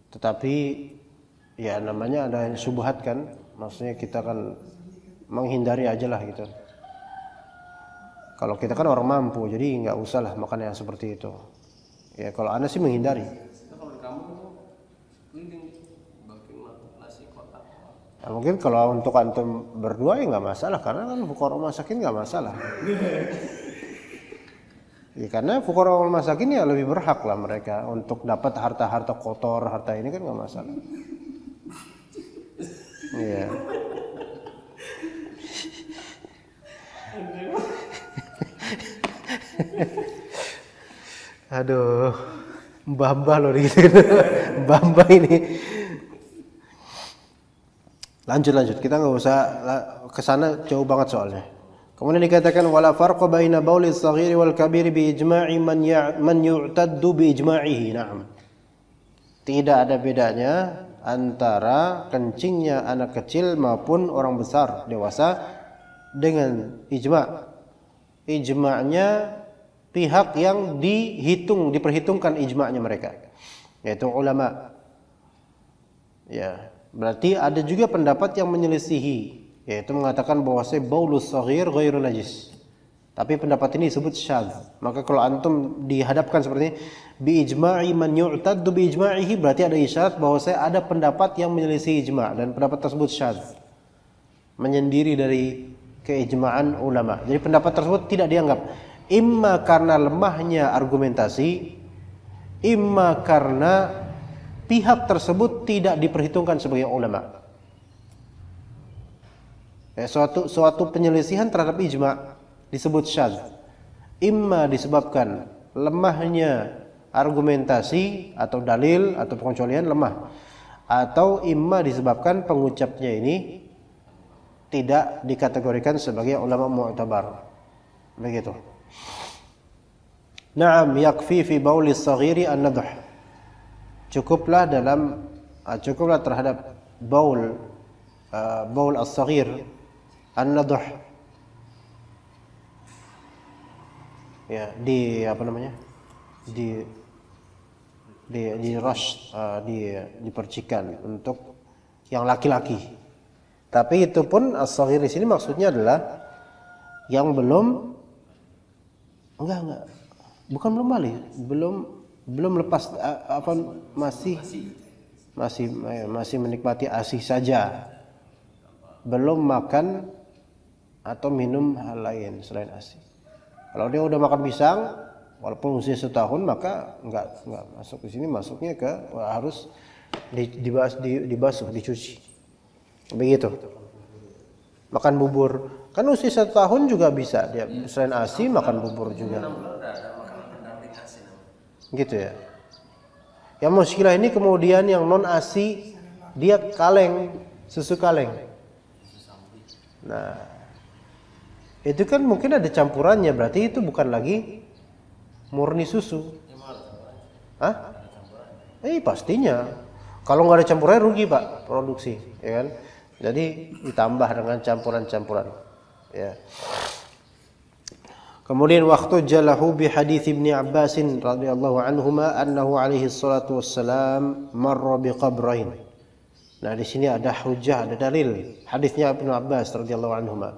Tetapi ya namanya ada yang syubhat kan. Maksudnya kita kan menghindari aja lah gitu. Kalau kita kan orang mampu, jadi nggak usah lah makan yang seperti itu. Ya kalau Anda sih menghindari. Kalau di kamu keliling bagi nasi kotak. Nah, mungkin kalau untuk antum berdua ya nggak masalah, karena kan fuqara masakin nggak masalah. Ya, karena fuqara masakin ya lebih berhak lah mereka untuk dapat harta-harta kotor, harta ini kan nggak masalah. Iya. Aduh, mbah-mbah loh gitu. Mbah-mbah ini. Lanjut. Kita nggak usah kesana jauh banget soalnya. Kemudian dikatakan wala farqa baina bauli as-saghiri wal kabiri bi ijma'i man yu'taddu bi ijma'ihi. Naam. Tidak ada bedanya antara kencingnya anak kecil maupun orang besar dewasa dengan ijma'. Ijma'nya pihak yang diperhitungkan ijma'nya mereka, yaitu ulama. Ya, berarti ada juga pendapat yang menyelisihi, yaitu mengatakan bahwasanya baulus saghir ghairu najis. Tapi pendapat ini disebut syadz. Maka kalau antum dihadapkan seperti ini, bi ijma'i man yu'taddu bi ijma'ihi, berarti ada isyarat bahwasanya ada pendapat yang menyelisihi ijma' dan pendapat tersebut syadz. Menyendiri dari keijma'an ulama. Jadi pendapat tersebut tidak dianggap. Imma karena lemahnya argumentasi, imma karena pihak tersebut tidak diperhitungkan sebagai ulama. Ya, suatu penyelisihan terhadap ijma' disebut syadz. Imma disebabkan lemahnya argumentasi atau dalil atau pengecualian lemah, atau imma disebabkan pengucapnya ini tidak dikategorikan sebagai ulama mu'tabar. Begitu. Naam yakfi fi bauli as-saghiri an-nadh. Cukuplah terhadap baul as-saghir an-nadh. Ya, dipercikan untuk yang laki-laki. Tapi itu pun as-saghir di sini maksudnya adalah yang belum bukan belum balik, belum lepas masih menikmati ASI saja. Belum makan atau minum hal lain selain ASI. Kalau dia udah makan pisang, Walaupun usia 1 tahun maka enggak masuk ke sini, masuknya ke harus dibasuh, dicuci. Begitu. Makan bubur. Kan usia 1 tahun juga bisa dia selain ASI makan bubur juga. Gitu ya. Yang muskilah ini kemudian yang non ASI dia kaleng, susu kaleng. Nah, itu kan mungkin ada campurannya, berarti itu bukan lagi murni susu. Hah? Pastinya. Kalau nggak ada campurannya rugi Pak produksi, ya kan? Jadi ditambah dengan campuran-campuran. Ya. Kemudian waktu jalahu bi hadits Ibnu Abbas radhiyallahu anhuma annahu alaihi salatu wassalam marra bi qabrain. Nah, di sini ada hujah, ada dalil hadisnya Ibnu Abbas radhiyallahu anhuma.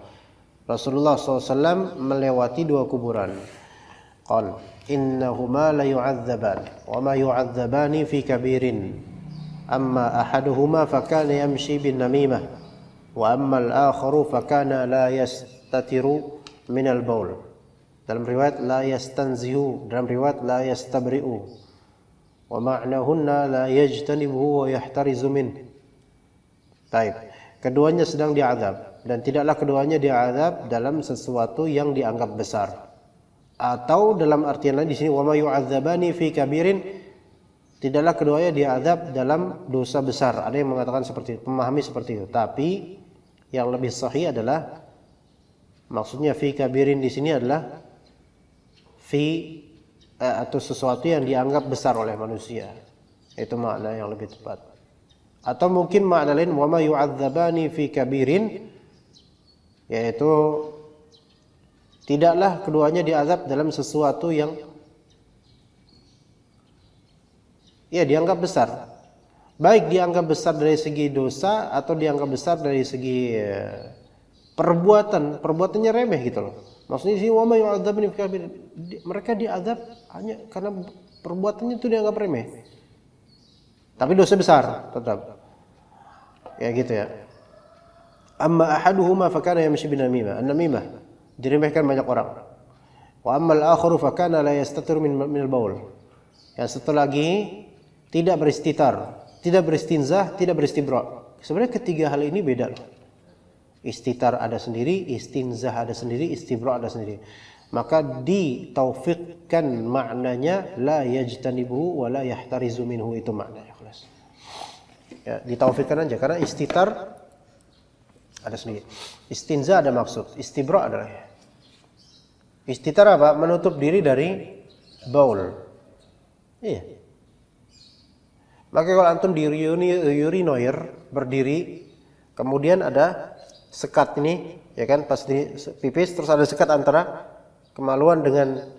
Rasulullah SAW melewati 2 kuburan. Qal innahuma la yu'adzaban wa ma yu'adzabani fi kabirin. Amma ahaduhuma fakana yamshi bin namimah wa amma al-akharu fakana la yastatiru min al-baul. Dalam riwayat la yastanzihu, dalam riwayat la yastabri'u. Wa ma'nahunna la yajtanibuhu wa yahtarizu min. Baik, keduanya sedang diazab dan tidaklah keduanya diazab dalam sesuatu yang dianggap besar. Atau dalam artian lain di sini wa ma yu'adzabani fi kabirin, tidaklah keduanya diazab dalam dosa besar. Ada yang mengatakan seperti itu, memahami seperti itu. Tapi yang lebih sahih adalah maksudnya fi kabirin di sini adalah atau sesuatu yang dianggap besar oleh manusia. Itu makna yang lebih tepat. Atau mungkin makna lain wa ma yu'adzabani fi kabirin, yaitu tidaklah keduanya diazab dalam sesuatu yang dianggap besar. Baik dianggap besar dari segi dosa atau dianggap besar dari segi perbuatannya remeh gitu loh. Maksudnya sih wa ma yu'adzabani fi kabirin, mereka diazab hanya karena perbuatannya itu dianggap remeh. Tapi dosa besar tetap. Ya gitu ya. Amma ahaduhuma fakana yamshi bin namimah. An-namimah diremehkan banyak orang. Wa amma al-akharu fakana la yastatir min al-baul. Yang satu lagi tidak beristitar, tidak beristinzah, tidak beristibra. Sebenarnya ketiga hal ini beda loh. Istitar ada sendiri, istinzah ada sendiri, istibra ada sendiri. Maka ditaufikkan maknanya la yajtanibuhu wa la yahtarizu minhu, itu maknanya. Ya, ditaufikkan aja karena istitar ada sendiri. Istinzah ada maksud, istibra adalah. Istitar apa? Menutup diri dari baul. Iya. Maka kalau antum di urinoir berdiri, kemudian ada sekat ini, ya kan, pas di pipis terus ada sekat antara kemaluan dengan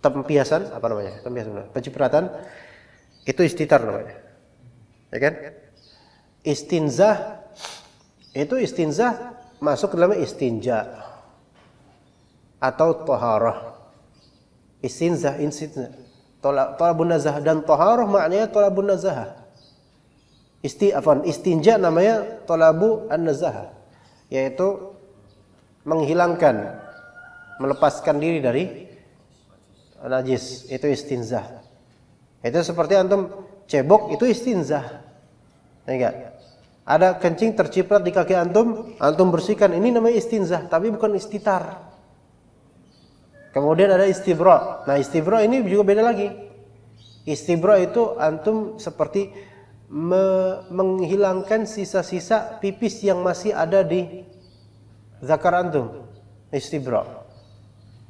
tempiasan, apa namanya? Tempiasan, pencipratan. Itu istitar namanya. Ya kan? Istinzah itu masuk ke dalam istinja atau taharah. Istinzah talabun nazah, dan taharah maknanya talabun nazah. Istinja namanya talabu an-nazah, yaitu menghilangkan, melepaskan diri dari najis, itu istinzah. Itu seperti antum cebok, itu istinzah. Enggak. Ada kencing terciprat di kaki antum bersihkan, ini namanya istinzah, tapi bukan istitar. Kemudian ada istibra. Nah, istibra ini juga beda lagi. Istibra itu antum seperti menghilangkan sisa-sisa pipis yang masih ada di zakar antum. Istibra.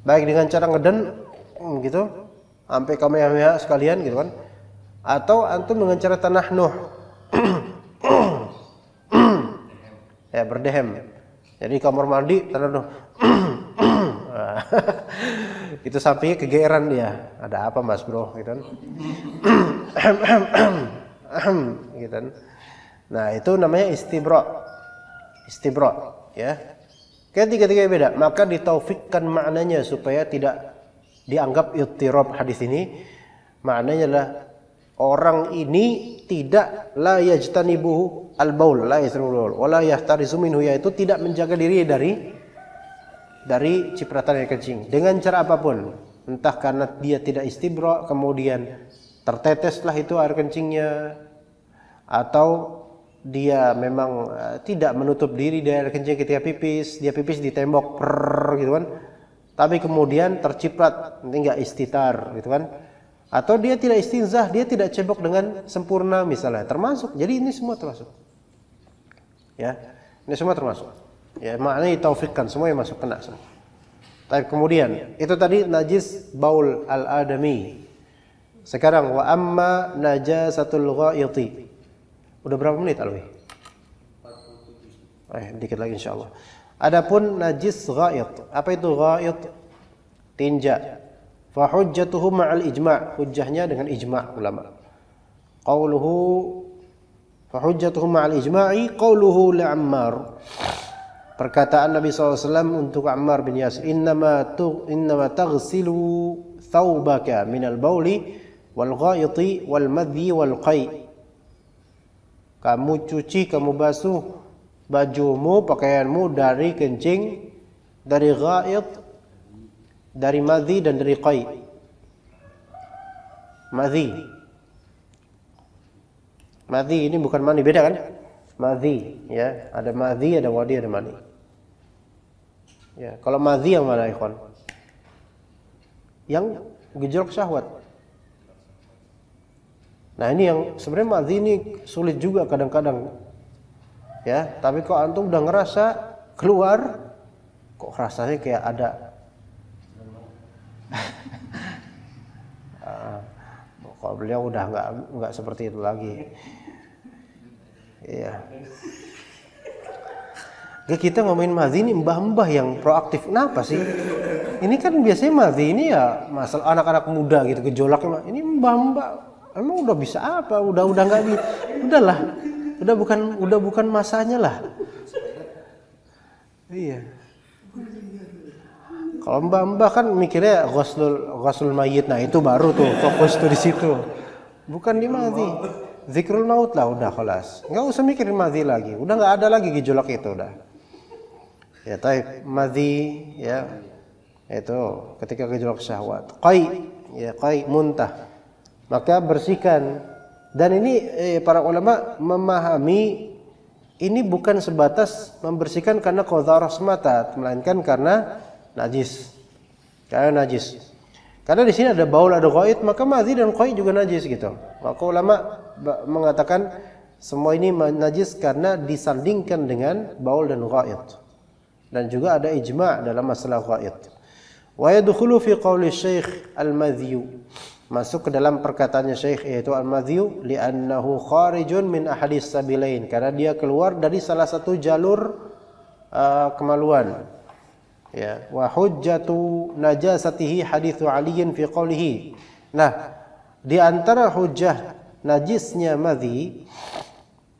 Baik dengan cara ngeden gitu, sampai kamehameha sekalian gitu kan. Atau antum dengan cara tanahnuh. Ya, berdehem. Jadi kamar mandi tanahnuh. Itu sampingnya kegeeran dia. Ada apa Mas Bro gitu kan. Gitu kan. Nah, itu namanya istibra. Istibra, ya. Ketiga-tiganya beda, maka ditaufikkan maknanya supaya tidak dianggap ittirab hadis ini. Maknanya adalah orang ini tidak la yajtanibuhu al-baul, la yasrul wala yahtarizu minhu, yaitu tidak menjaga diri dari cipratan air kencing dengan cara apapun. entah karena dia tidak istibra kemudian terteteslah itu air kencingnya, atau dia memang tidak menutup diri dari air kencing ketika pipis, dia pipis di tembok gitu kan, tapi kemudian terciprat, nanti nggak istitar gitu kan, atau dia tidak istinzah, dia tidak cebok dengan sempurna misalnya, termasuk. Jadi ini semua termasuk, ya, ini semua termasuk, ya, maknanya taufikkan semua yang masuk kena semua. Tapi kemudian itu tadi najis baul al-adami. Sekarang wa amma najasatul ghaiti. Udah berapa menit Alwi? Dikit lagi insyaallah. Adapun najis ghait. Apa itu ghait? Tinja. Fa hujjatuhu ma'al ijma'. Hujjahnya dengan ijma' ulama. Qauluhu fa hujjatuhu ma'al ijma'i qauluhu li Ammar. Perkataan Nabi SAW untuk Ammar bin Yasir, innama taghsilu thawbaka minal bauli wal ghaiti wal madhi wal qai. Kamu cuci, kamu basuh bajumu, pakaianmu dari kencing, dari ghait, dari madhi dan dari qai. Madhi ini bukan mani, beda kan? Madhi, ya, ada madhi, ada wadi, ada mani. Ya, kalau madhi yang mana, ikhwan? Yang gejolak syahwat. Nah, ini yang sebenarnya madhi ini sulit juga kadang-kadang. Ya, tapi kok antum udah ngerasa keluar, kok rasanya kayak ada kok beliau udah nggak seperti itu lagi. Iya. Kita ngomongin madhi ini mbah-mbah yang proaktif. Kenapa sih? Ini kan biasanya madhi ini ya masalah anak-anak muda gitu gejolaknya. Ini mbah-mbah emang udah bisa apa? Udah nggak bisa. Udahlah. Udah bukan masanya lah. Iya. Kalau mbah-mbah kan mikirnya ghuslul mayyit. Nah, itu baru tuh fokus tuh di situ. Bukan di madhi. Zikrul maut lah udah khalas. Enggak usah mikirin madhi lagi. Udah enggak ada lagi gejolak itu udah. Ya, taib madhi ya. Itu ketika gejolak syahwat. Qai, ya qai muntah. Maka bersihkan. Dan ini para ulama memahami ini bukan sebatas membersihkan karena qadharah semata, melainkan karena najis. Karena najis. Karena di sini ada baul, ada ghaid, maka madhi dan qai juga najis gitu. Maka ulama mengatakan semua ini najis karena disandingkan dengan baul dan ghaid. Dan juga ada ijma' dalam masalah ghaid. Wa yadkhulu fi qauli Syekh al-madhi. Masuk ke dalam perkataannya Syekh yaitu al-madhi li'annahu kharijun min ahadis sabilain, karena dia keluar dari salah satu jalur kemaluan. Ya, wa hujjatu najasatihi hadithu Aliin fi qawlihi. Nah, di antara hujjah najisnya madhi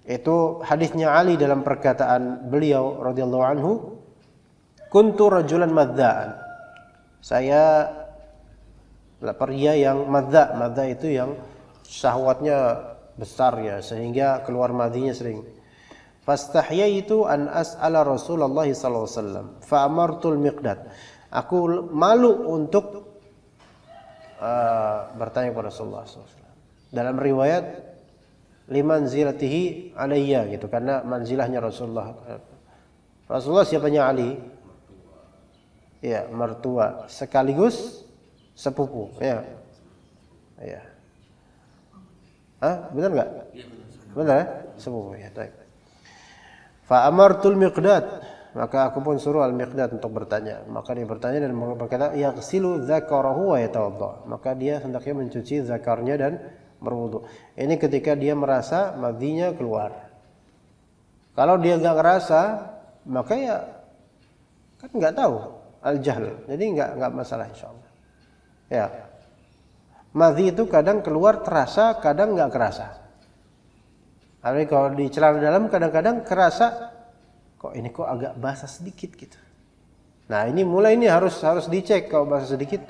itu hadisnya Ali dalam perkataan beliau radhiyallahu anhu, kuntu rajulan madza'an. Saya pria yang madza. Madza itu yang syahwatnya besar ya, sehingga keluar madhinya sering. Fastahyaitu an as'ala Rasulullah sallallahu alaihi wasallam fa amartul Miqdad. Aku malu untuk bertanya kepada Rasulullah sallallahu alaihi wasallam. Dalam riwayat liman zilatihi alayya gitu, karena manzilahnya Rasulullah. Rasulullah siapanya Ali? Ya, mertua sekaligus sepupu, ya. Ya. Benar enggak? Benar ya? Sepupu ya, baik. Fa amartul Miqdad, maka aku pun suruh al-Miqdad untuk bertanya. Maka dia bertanya dan berkata, yaghsilu dzakarahu wa yatawadda. Maka dia hendaknya mencuci zakarnya dan berwudu. Ini ketika dia merasa madhinya keluar. Kalau dia enggak ngerasa, maka ya kan enggak tahu, al-jahl. Jadi enggak masalah insyaallah. Ya. Madhi itu kadang keluar terasa, kadang enggak kerasa. Tapi kalau di celana dalam kadang-kadang kerasa kok ini kok agak basah sedikit gitu. Nah, ini mulai ini harus dicek kalau basah sedikit.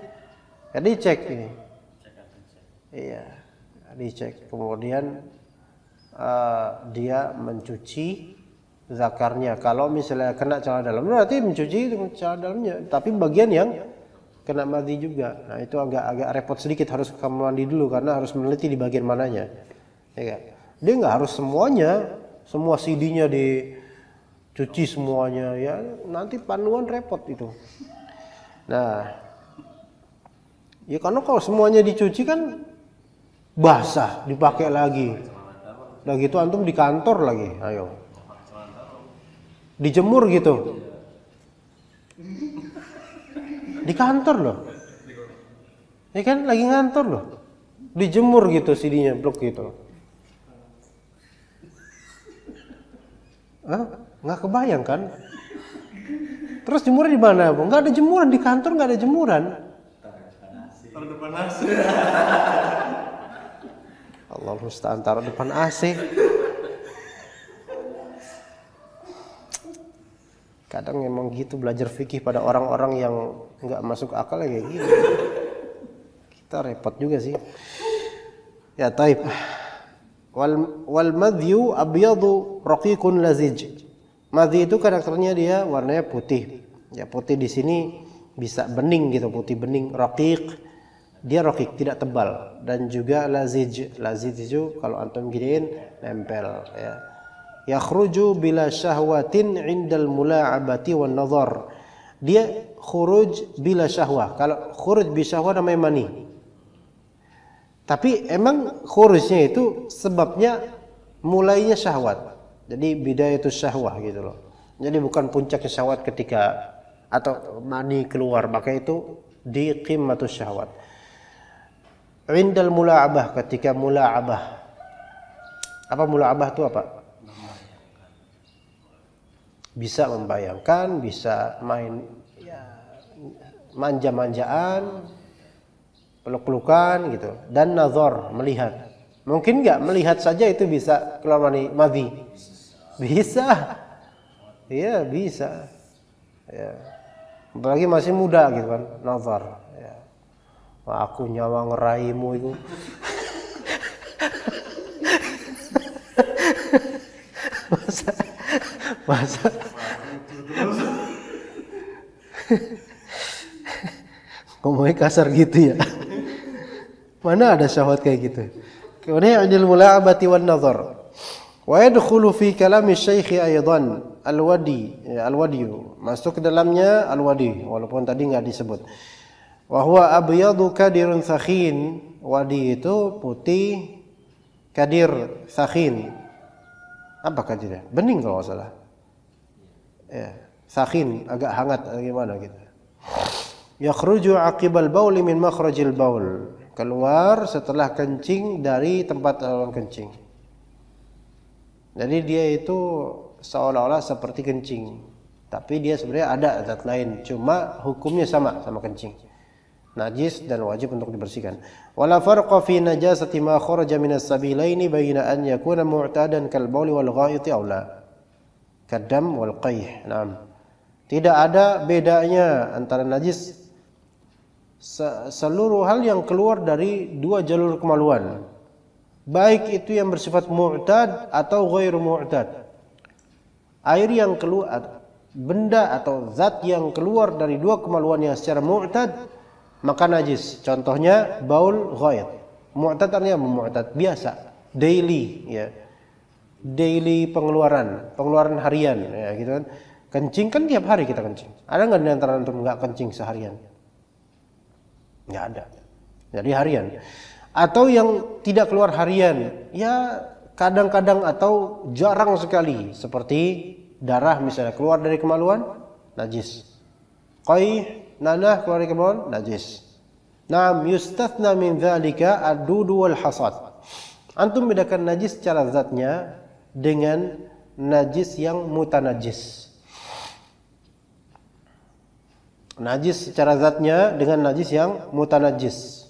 Ya dicek ini. Iya, dicek. Kemudian dia mencuci zakarnya. Kalau misalnya kena celana dalam, berarti mencuci celana dalamnya, tapi bagian yang kena madhi juga. Nah itu agak repot sedikit, harus kamar mandi dulu karena harus meneliti di bagian mananya. Ya kan? Dia nggak harus semuanya, semua CD-nya dicuci semuanya ya, nanti panuan repot itu. Nah, ya karena kalau semuanya dicuci kan basah, dipakai lagi. Udah gitu antum di kantor lagi, ayo. Dijemur gitu. Di kantor loh. Ya kan lagi ngantor loh. Dijemur gitu CD-nya, blok gitu. Hah? Nggak kebayang kan? Terus jemurnya di mana? Nggak ada jemuran di kantor, nggak ada jemuran. Taruh depan AC. Allah musta'an, taruh depan AC. Kadang memang gitu belajar fikih pada orang-orang yang nggak masuk akal kayak gitu. Kita repot juga sih. Ya taib. Wal madhyu abyadu raqiqun lazij. Madhi itu karakternya dia warnanya putih. Ya putih di sini bisa bening gitu, putih bening, raqiq. Dia raqiq, tidak tebal, dan juga lazij. Lazij itu kalau antum giniin nempel ya. Yakhruju bila syahwatin 'indal mula'abati wan nazar. Dia khuruj bila syahwah. Kalau khuruj bi syahwah namanya mani. Tapi emang khurujnya itu sebabnya mulainya syahwat. Jadi bidayatus syahwah gitu loh. Jadi bukan puncaknya syahwat ketika atau mani keluar, maka itu di qimmatus syahwat. 'Indal mula'abah, ketika mula'abah. Apa mula'abah itu apa? Bisa membayangkan, bisa main ya, manja-manjaan, peluk-pelukan gitu, dan nazar, melihat. Mungkin nggak melihat saja itu bisa keluar madhi? Bisa. Iya, bisa. Ya. Apalagi masih muda gitu kan, nazar. Ya. Wah, aku nyawa ngeraimu itu. Masa ngomongnya kasar gitu ya. Mana ada syahwat kayak gitu. Kemudian adil mula'abati wan nazar. Wa yadkhulu fi kalami syekh aidan al-wadi, al-wadi masuk ke dalamnya al-wadi walaupun tadi enggak disebut. Wa huwa abyadu kadirun sakhin. Wadi itu putih, kadir, sakhin. Apa kadirnya? Bening kalau enggak salah. Ya, sakhin, agak hangat gimana gitu. Yakhruju aqibal bauli min makhrajil baul. Keluar setelah kencing dari tempat saluran kencing. Jadi dia itu seolah-olah seperti kencing, tapi dia sebenarnya ada zat lain, cuma hukumnya sama kencing. Najis dan wajib untuk dibersihkan. Wala farqa fi najasati ma kharaja min as-sabilaini baina an yakuna mu'tadan kal bauli wal ghaiti aw la. Kadam wal qayh. Naam. Tidak ada bedanya antara najis seluruh hal yang keluar dari dua jalur kemaluan. Baik itu yang bersifat mu'tad atau ghairu mu'tad. Air yang keluar, benda atau zat yang keluar dari dua kemaluan yang secara mu'tad, maka najis. Contohnya baul ghaid. Mu'tad artinya mu'tad, biasa, daily ya. Daily pengeluaran harian ya gitu kan. Kencing kan tiap hari kita kencing. Ada enggak di antara antum enggak kencing seharian? Enggak ada. Jadi harian. Atau yang tidak keluar harian, ya kadang-kadang atau jarang sekali, seperti darah misalnya keluar dari kemaluan, najis. Qayh, nanah keluar dari kemaluan, najis. Naam yustathna min dzalika ad-dudu wal hasad. Antum bedakan najis secara zatnya dengan najis yang mutanajis. Najis secara zatnya dengan najis yang mutanajis.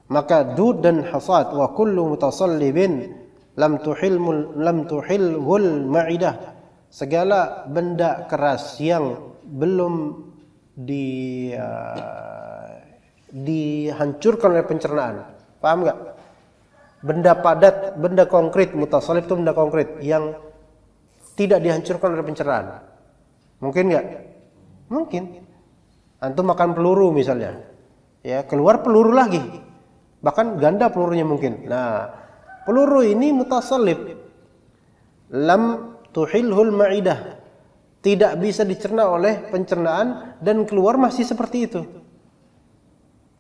Maka dud dan hasad wa kullu mutasallibin lam tuhilhul ma'idah. Segala benda keras yang belum dihancurkan oleh pencernaan. Paham enggak? Benda padat, benda konkret, mutasallib itu benda konkret yang tidak dihancurkan oleh pencernaan. Mungkin enggak? Mungkin. Antum makan peluru misalnya, ya keluar peluru lagi, bahkan ganda pelurunya mungkin. Nah, peluru ini mutasallib, lam tuhilhul ma'idah, tidak bisa dicerna oleh pencernaan dan keluar masih seperti itu.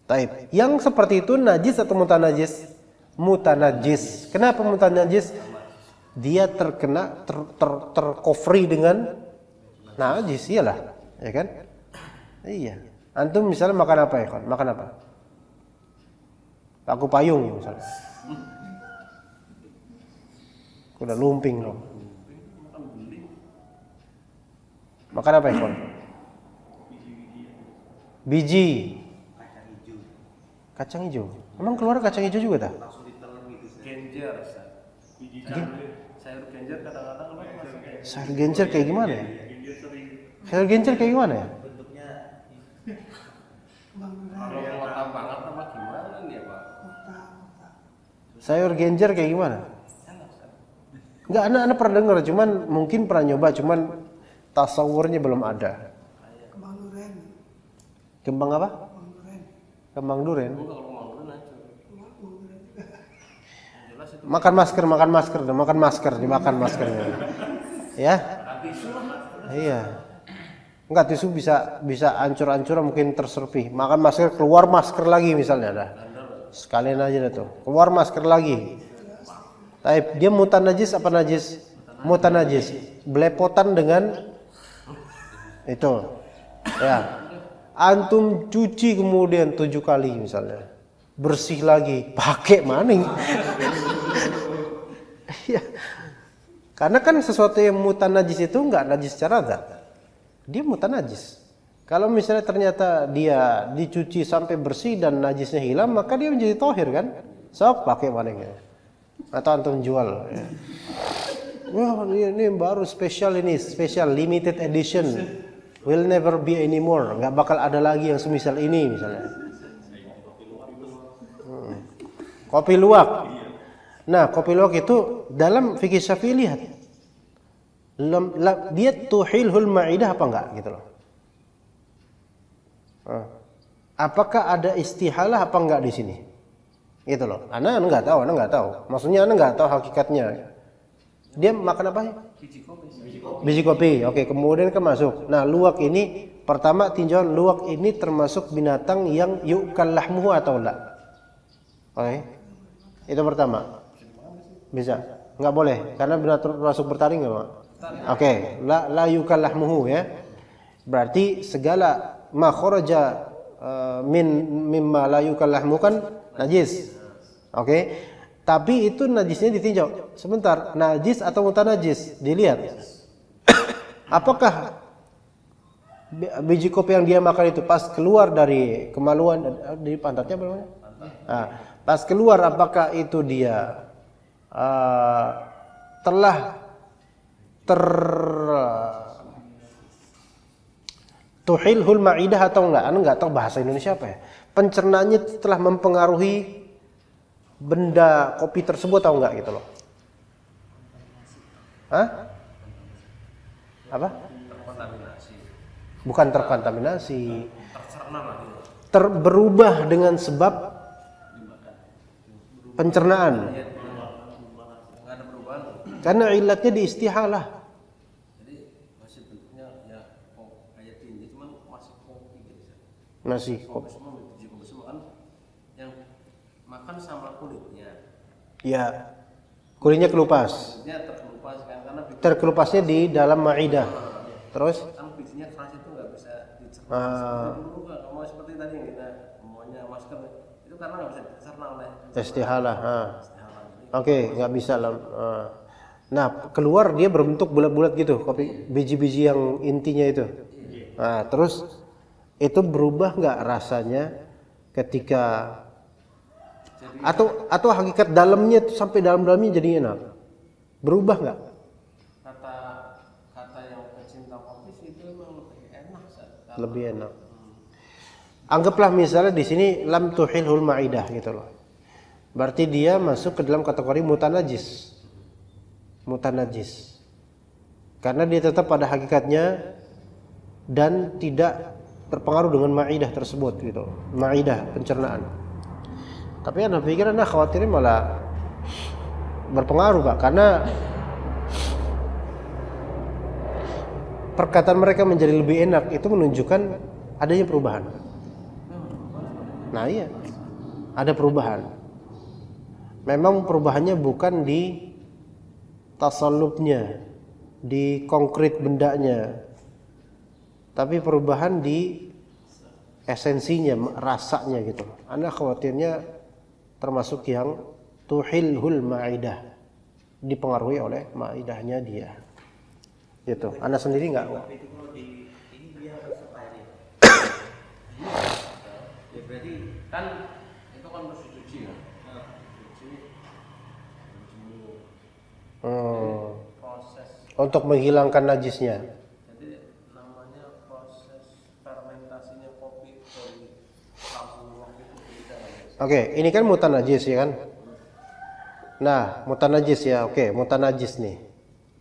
Taib. Yang seperti itu najis atau mutanajis? Mutanajis. Kenapa mutanajis? Dia terkena terkofri dengan najis, iyalah, ya kan? Iya. Antum misalnya makan apa ya, kan? Makan apa? Paku payung misalnya. Udah lumping dong. Makan apa ya, kon? Biji. Kacang hijau. Emang keluar kacang hijau juga dah? Genjer, sayur genjer kadang-kadang masuk kayak Sayur genjer kayak gimana ya? Sayur genjer kayak gimana ya? kalau ngotang banget sama gimana nih ya Pak? Sayur genjer kayak gimana? Enggak, anak pernah dengar, cuman mungkin pernah nyoba, cuman tasawurnya belum ada. Kembang duren. Kembang apa? Kembang duren. Kembang duren. Kalau mau dulu aja. Jelas itu Makan masker, dimakan maskernya. Ya? Iya. Enggak, tisu bisa hancur-hancur, mungkin terserpih. Makan masker, keluar masker lagi misalnya dah. Sekalian aja dah tuh. Keluar masker lagi. Taib, dia mutanajis apa najis? Mutanajis. Belepotan dengan itu. Ya. Antum cuci kemudian 7 kali misalnya. Bersih lagi, pakai maning. Iya. Karena kan sesuatu yang mutanajis itu enggak najis secara zat. Dia mutanajis. Kalau misalnya ternyata dia dicuci sampai bersih dan najisnya hilang, maka dia menjadi tohir kan? Sok pakai manengnya. Atau antum jual. Ya. Wah, ini baru spesial, ini special limited edition. Will never be anymore. Nggak bakal ada lagi yang semisal ini misalnya. Kopi luwak. Nah, kopi luwak itu dalam fikih Syafi'i lihat. Dia tuhilhul ma'idah apa enggak gitu loh. Apakah ada istihalah apa enggak di sini? Gitu loh. Ana enggak tahu. Maksudnya ana enggak tahu hakikatnya. Dia makan apa ya? Biji kopi. Oke, kemudian kan masuk. Nah, luwak ini pertama tinjauan luwak ini termasuk binatang yang yu'kal lahmuhu atau enggak? Oke. Itu pertama. Bisa. Enggak boleh karena binatang termasuk bertaring enggak, Pak? Oke, la yu'kal lahmuhu ya. Berarti segala ma kharaja mimma la yu'kal lahmuhu kan najis. Oke. Tapi itu najisnya ditinjau. Sebentar, najis atau mutanajis? Dilihat. Apakah biji kopi yang dia makan itu pas keluar dari kemaluan dari pantatnya bagaimana? Nah, pas keluar apakah itu dia telah tuhilhul ma'idah atau enggak? Anda enggak tahu bahasa Indonesia apa ya? Pencernaannya telah mempengaruhi benda kopi tersebut atau enggak gitu loh. Hah? Apa? terkontaminasi. Bukan terkontaminasi. Tercerna lah gitu. Berubah dengan sebab pencernaan. Enggak ada perubahan. Karena ilatnya di istihalah. Jadi masih bentuknya ya kayak tinja cuman masih kopi gitu. Nasi Kopi kopi. semua biji kopi semua kan yang makan sama kulitnya. Ya. Kulitnya kelupas. Kulitnya terkelupas kan karena Terkelupasnya di dalam ma'idah. Terus kan bijinya keras itu nggak bisa dicerna. Dulu nggak mau seperti tadi yang kita maunya masker itu karena nggak bisa dicerna oleh istihalah. istihalah. Oke, nggak bisa lah. Nah, keluar dia berbentuk bulat-bulat gitu, kopi biji-biji yang intinya itu. Nah, terus itu berubah nggak rasanya ketika atau hakikat dalamnya sampai dalam-dalamnya jadi enak? Berubah nggak? Kata yang pecinta kopi sih itu memang lebih enak Sat. Lebih enak. Anggaplah misalnya di sini lam tuhilhul ma'idah gitu loh. Berarti dia masuk ke dalam kategori mutanajis. Mutanajis. Karena dia tetap pada hakikatnya dan tidak terpengaruh dengan ma'idah tersebut gitu, ma'idah pencernaan. Tapi Anda pikir, Anda khawatirnya malah berpengaruh Pak, karena perkataan mereka menjadi lebih enak, itu menunjukkan adanya perubahan. Nah iya, ada perubahan. Memang perubahannya bukan di tasallubnya, di konkret bendanya, tapi perubahan di esensinya, rasanya gitu. Anda khawatirnya termasuk yang tuhilhul ma'idah, dipengaruhi oleh ma'idahnya dia. Gitu. Anda sendiri nggak? Itu kalau di ini dia harus apa ya? Ya berarti kan itu kan mesti cuci ya. Cuci proses. Untuk menghilangkan najisnya. Jadi namanya proses fermentasinya kopi dari kampung itu tidak. Oke, ini kan mutanajis ya kan? Nah, mutanajis ya. Oke, mutanajis nih.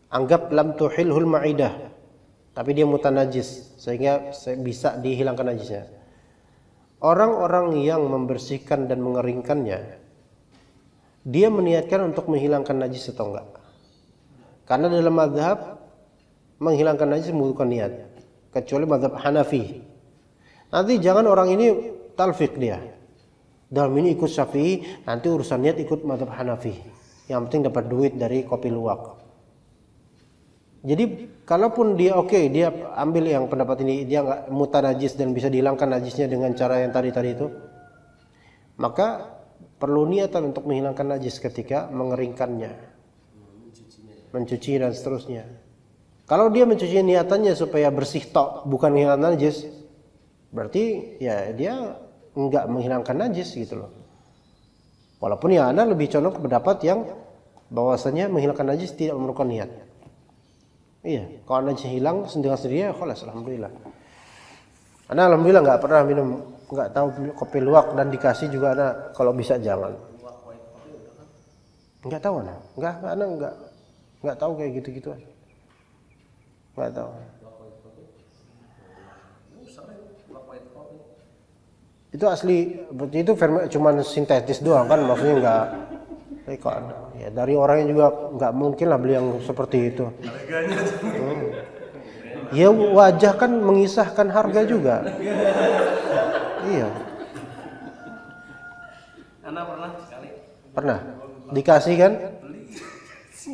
Anggap lam tuhilhul ma'idah. Tapi dia mutanajis sehingga bisa dihilangkan najisnya. Orang-orang yang membersihkan dan mengeringkannya, dia meniatkan untuk menghilangkan najis atau enggak? Karena dalam mazhab menghilangkan najis membutuhkan niat, kecuali mazhab Hanafi. Nanti jangan orang ini talfik dia. Dalam ini ikut Syafi'i, nanti urusan niat ikut mazhab Hanafi. Yang penting dapat duit dari kopi luwak. Jadi kalaupun dia dia ambil yang pendapat ini, dia enggak mutanajis dan bisa dihilangkan najisnya dengan cara yang tadi itu, maka perlu niatan untuk menghilangkan najis ketika mengeringkannya, mencuci dan seterusnya. Kalau dia mencuci niatannya supaya bersih tok, bukan menghilangkan najis, berarti ya dia enggak menghilangkan najis gitu loh. Walaupun ya Anda lebih condong ke pendapat yang bahwasanya menghilangkan najis tidak memerlukan niat. Iya, kalau najis hilang dengan sendirinya, khalas, alhamdulillah. Anda alhamdulillah nggak pernah minum, nggak tahu kopi luwak dan dikasih juga Anda kalau bisa jangan. Nggak tahu Anda, nggak tahu kayak gitu-gitu aja. Nggak tahu. Itu asli, berarti itu cuman sintetis doang kan, maksudnya nggak. Kok ya dari orangnya juga nggak mungkin lah beli yang seperti itu. Ya wajah kan mengisahkan harga juga. Iya. Anda pernah sekali? Pernah. Dikasih kan?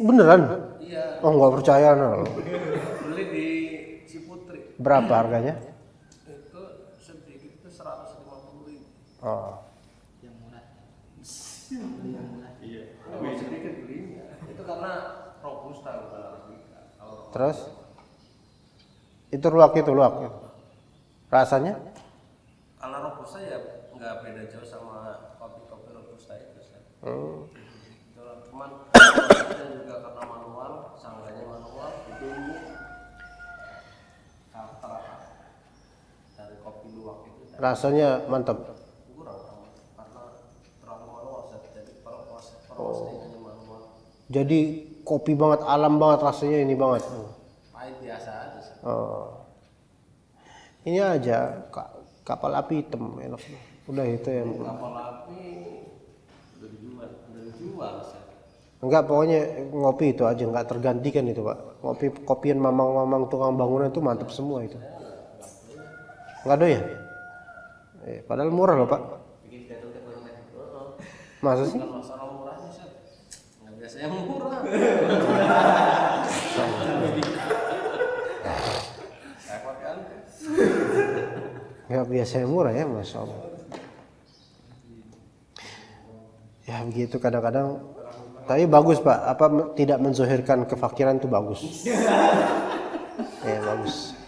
Beneran? Iya. Oh nggak percaya no. Beli di Ciputri. Berapa harganya? Itu sedikit itu 150.000. Oh. Yang murah. Iya. Sedikit belinya. Itu karena robusta bukan arabica. Terus? Itu luwak. Rasanya? Kalau robusta ya nggak beda jauh sama kopi-kopi robusta itu. Cuman juga karena manual, sangganya manual, itu karakter dari kopi luwak itu. Rasanya mantap. Kurang karena terlalu manual, jadi prosesnya manual. Jadi kopi banget, alam banget rasanya ini banget. Pahit biasa aja sih. Oh. Ini aja kapal api hitam enak. Udah itu yang. Kapal api udah dijual sih. Enggak, pokoknya ngopi itu aja, enggak tergantikan itu Pak. Kopian mamang-mamang tukang bangunan itu mantap semua itu. Enggak doyan? Padahal murah loh Pak. Masa sih? Bukan masalah murahnya sih. Nggak biasa yang murah. Repot kan? Enggak biasa yang murah ya, Masya Allah. Ya begitu kadang-kadang. Tapi bagus Pak, tidak menzohirkan kefakiran itu bagus. Ya bagus.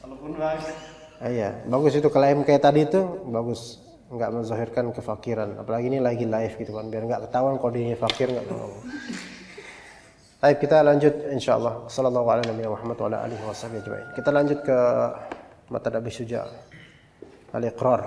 Walaupun bagus. Iya, bagus itu kalau MK tadi itu bagus, nggak menzohirkan kefakiran. Apalagi ini lagi live gitu kan, biar nggak ketahuan kalau dia fakir nggak tahu. Baik, kita lanjut insyaallah. Sallallahu alaihi wasallam. Kita lanjut ke matan Abi Syuja' al-Iqrar.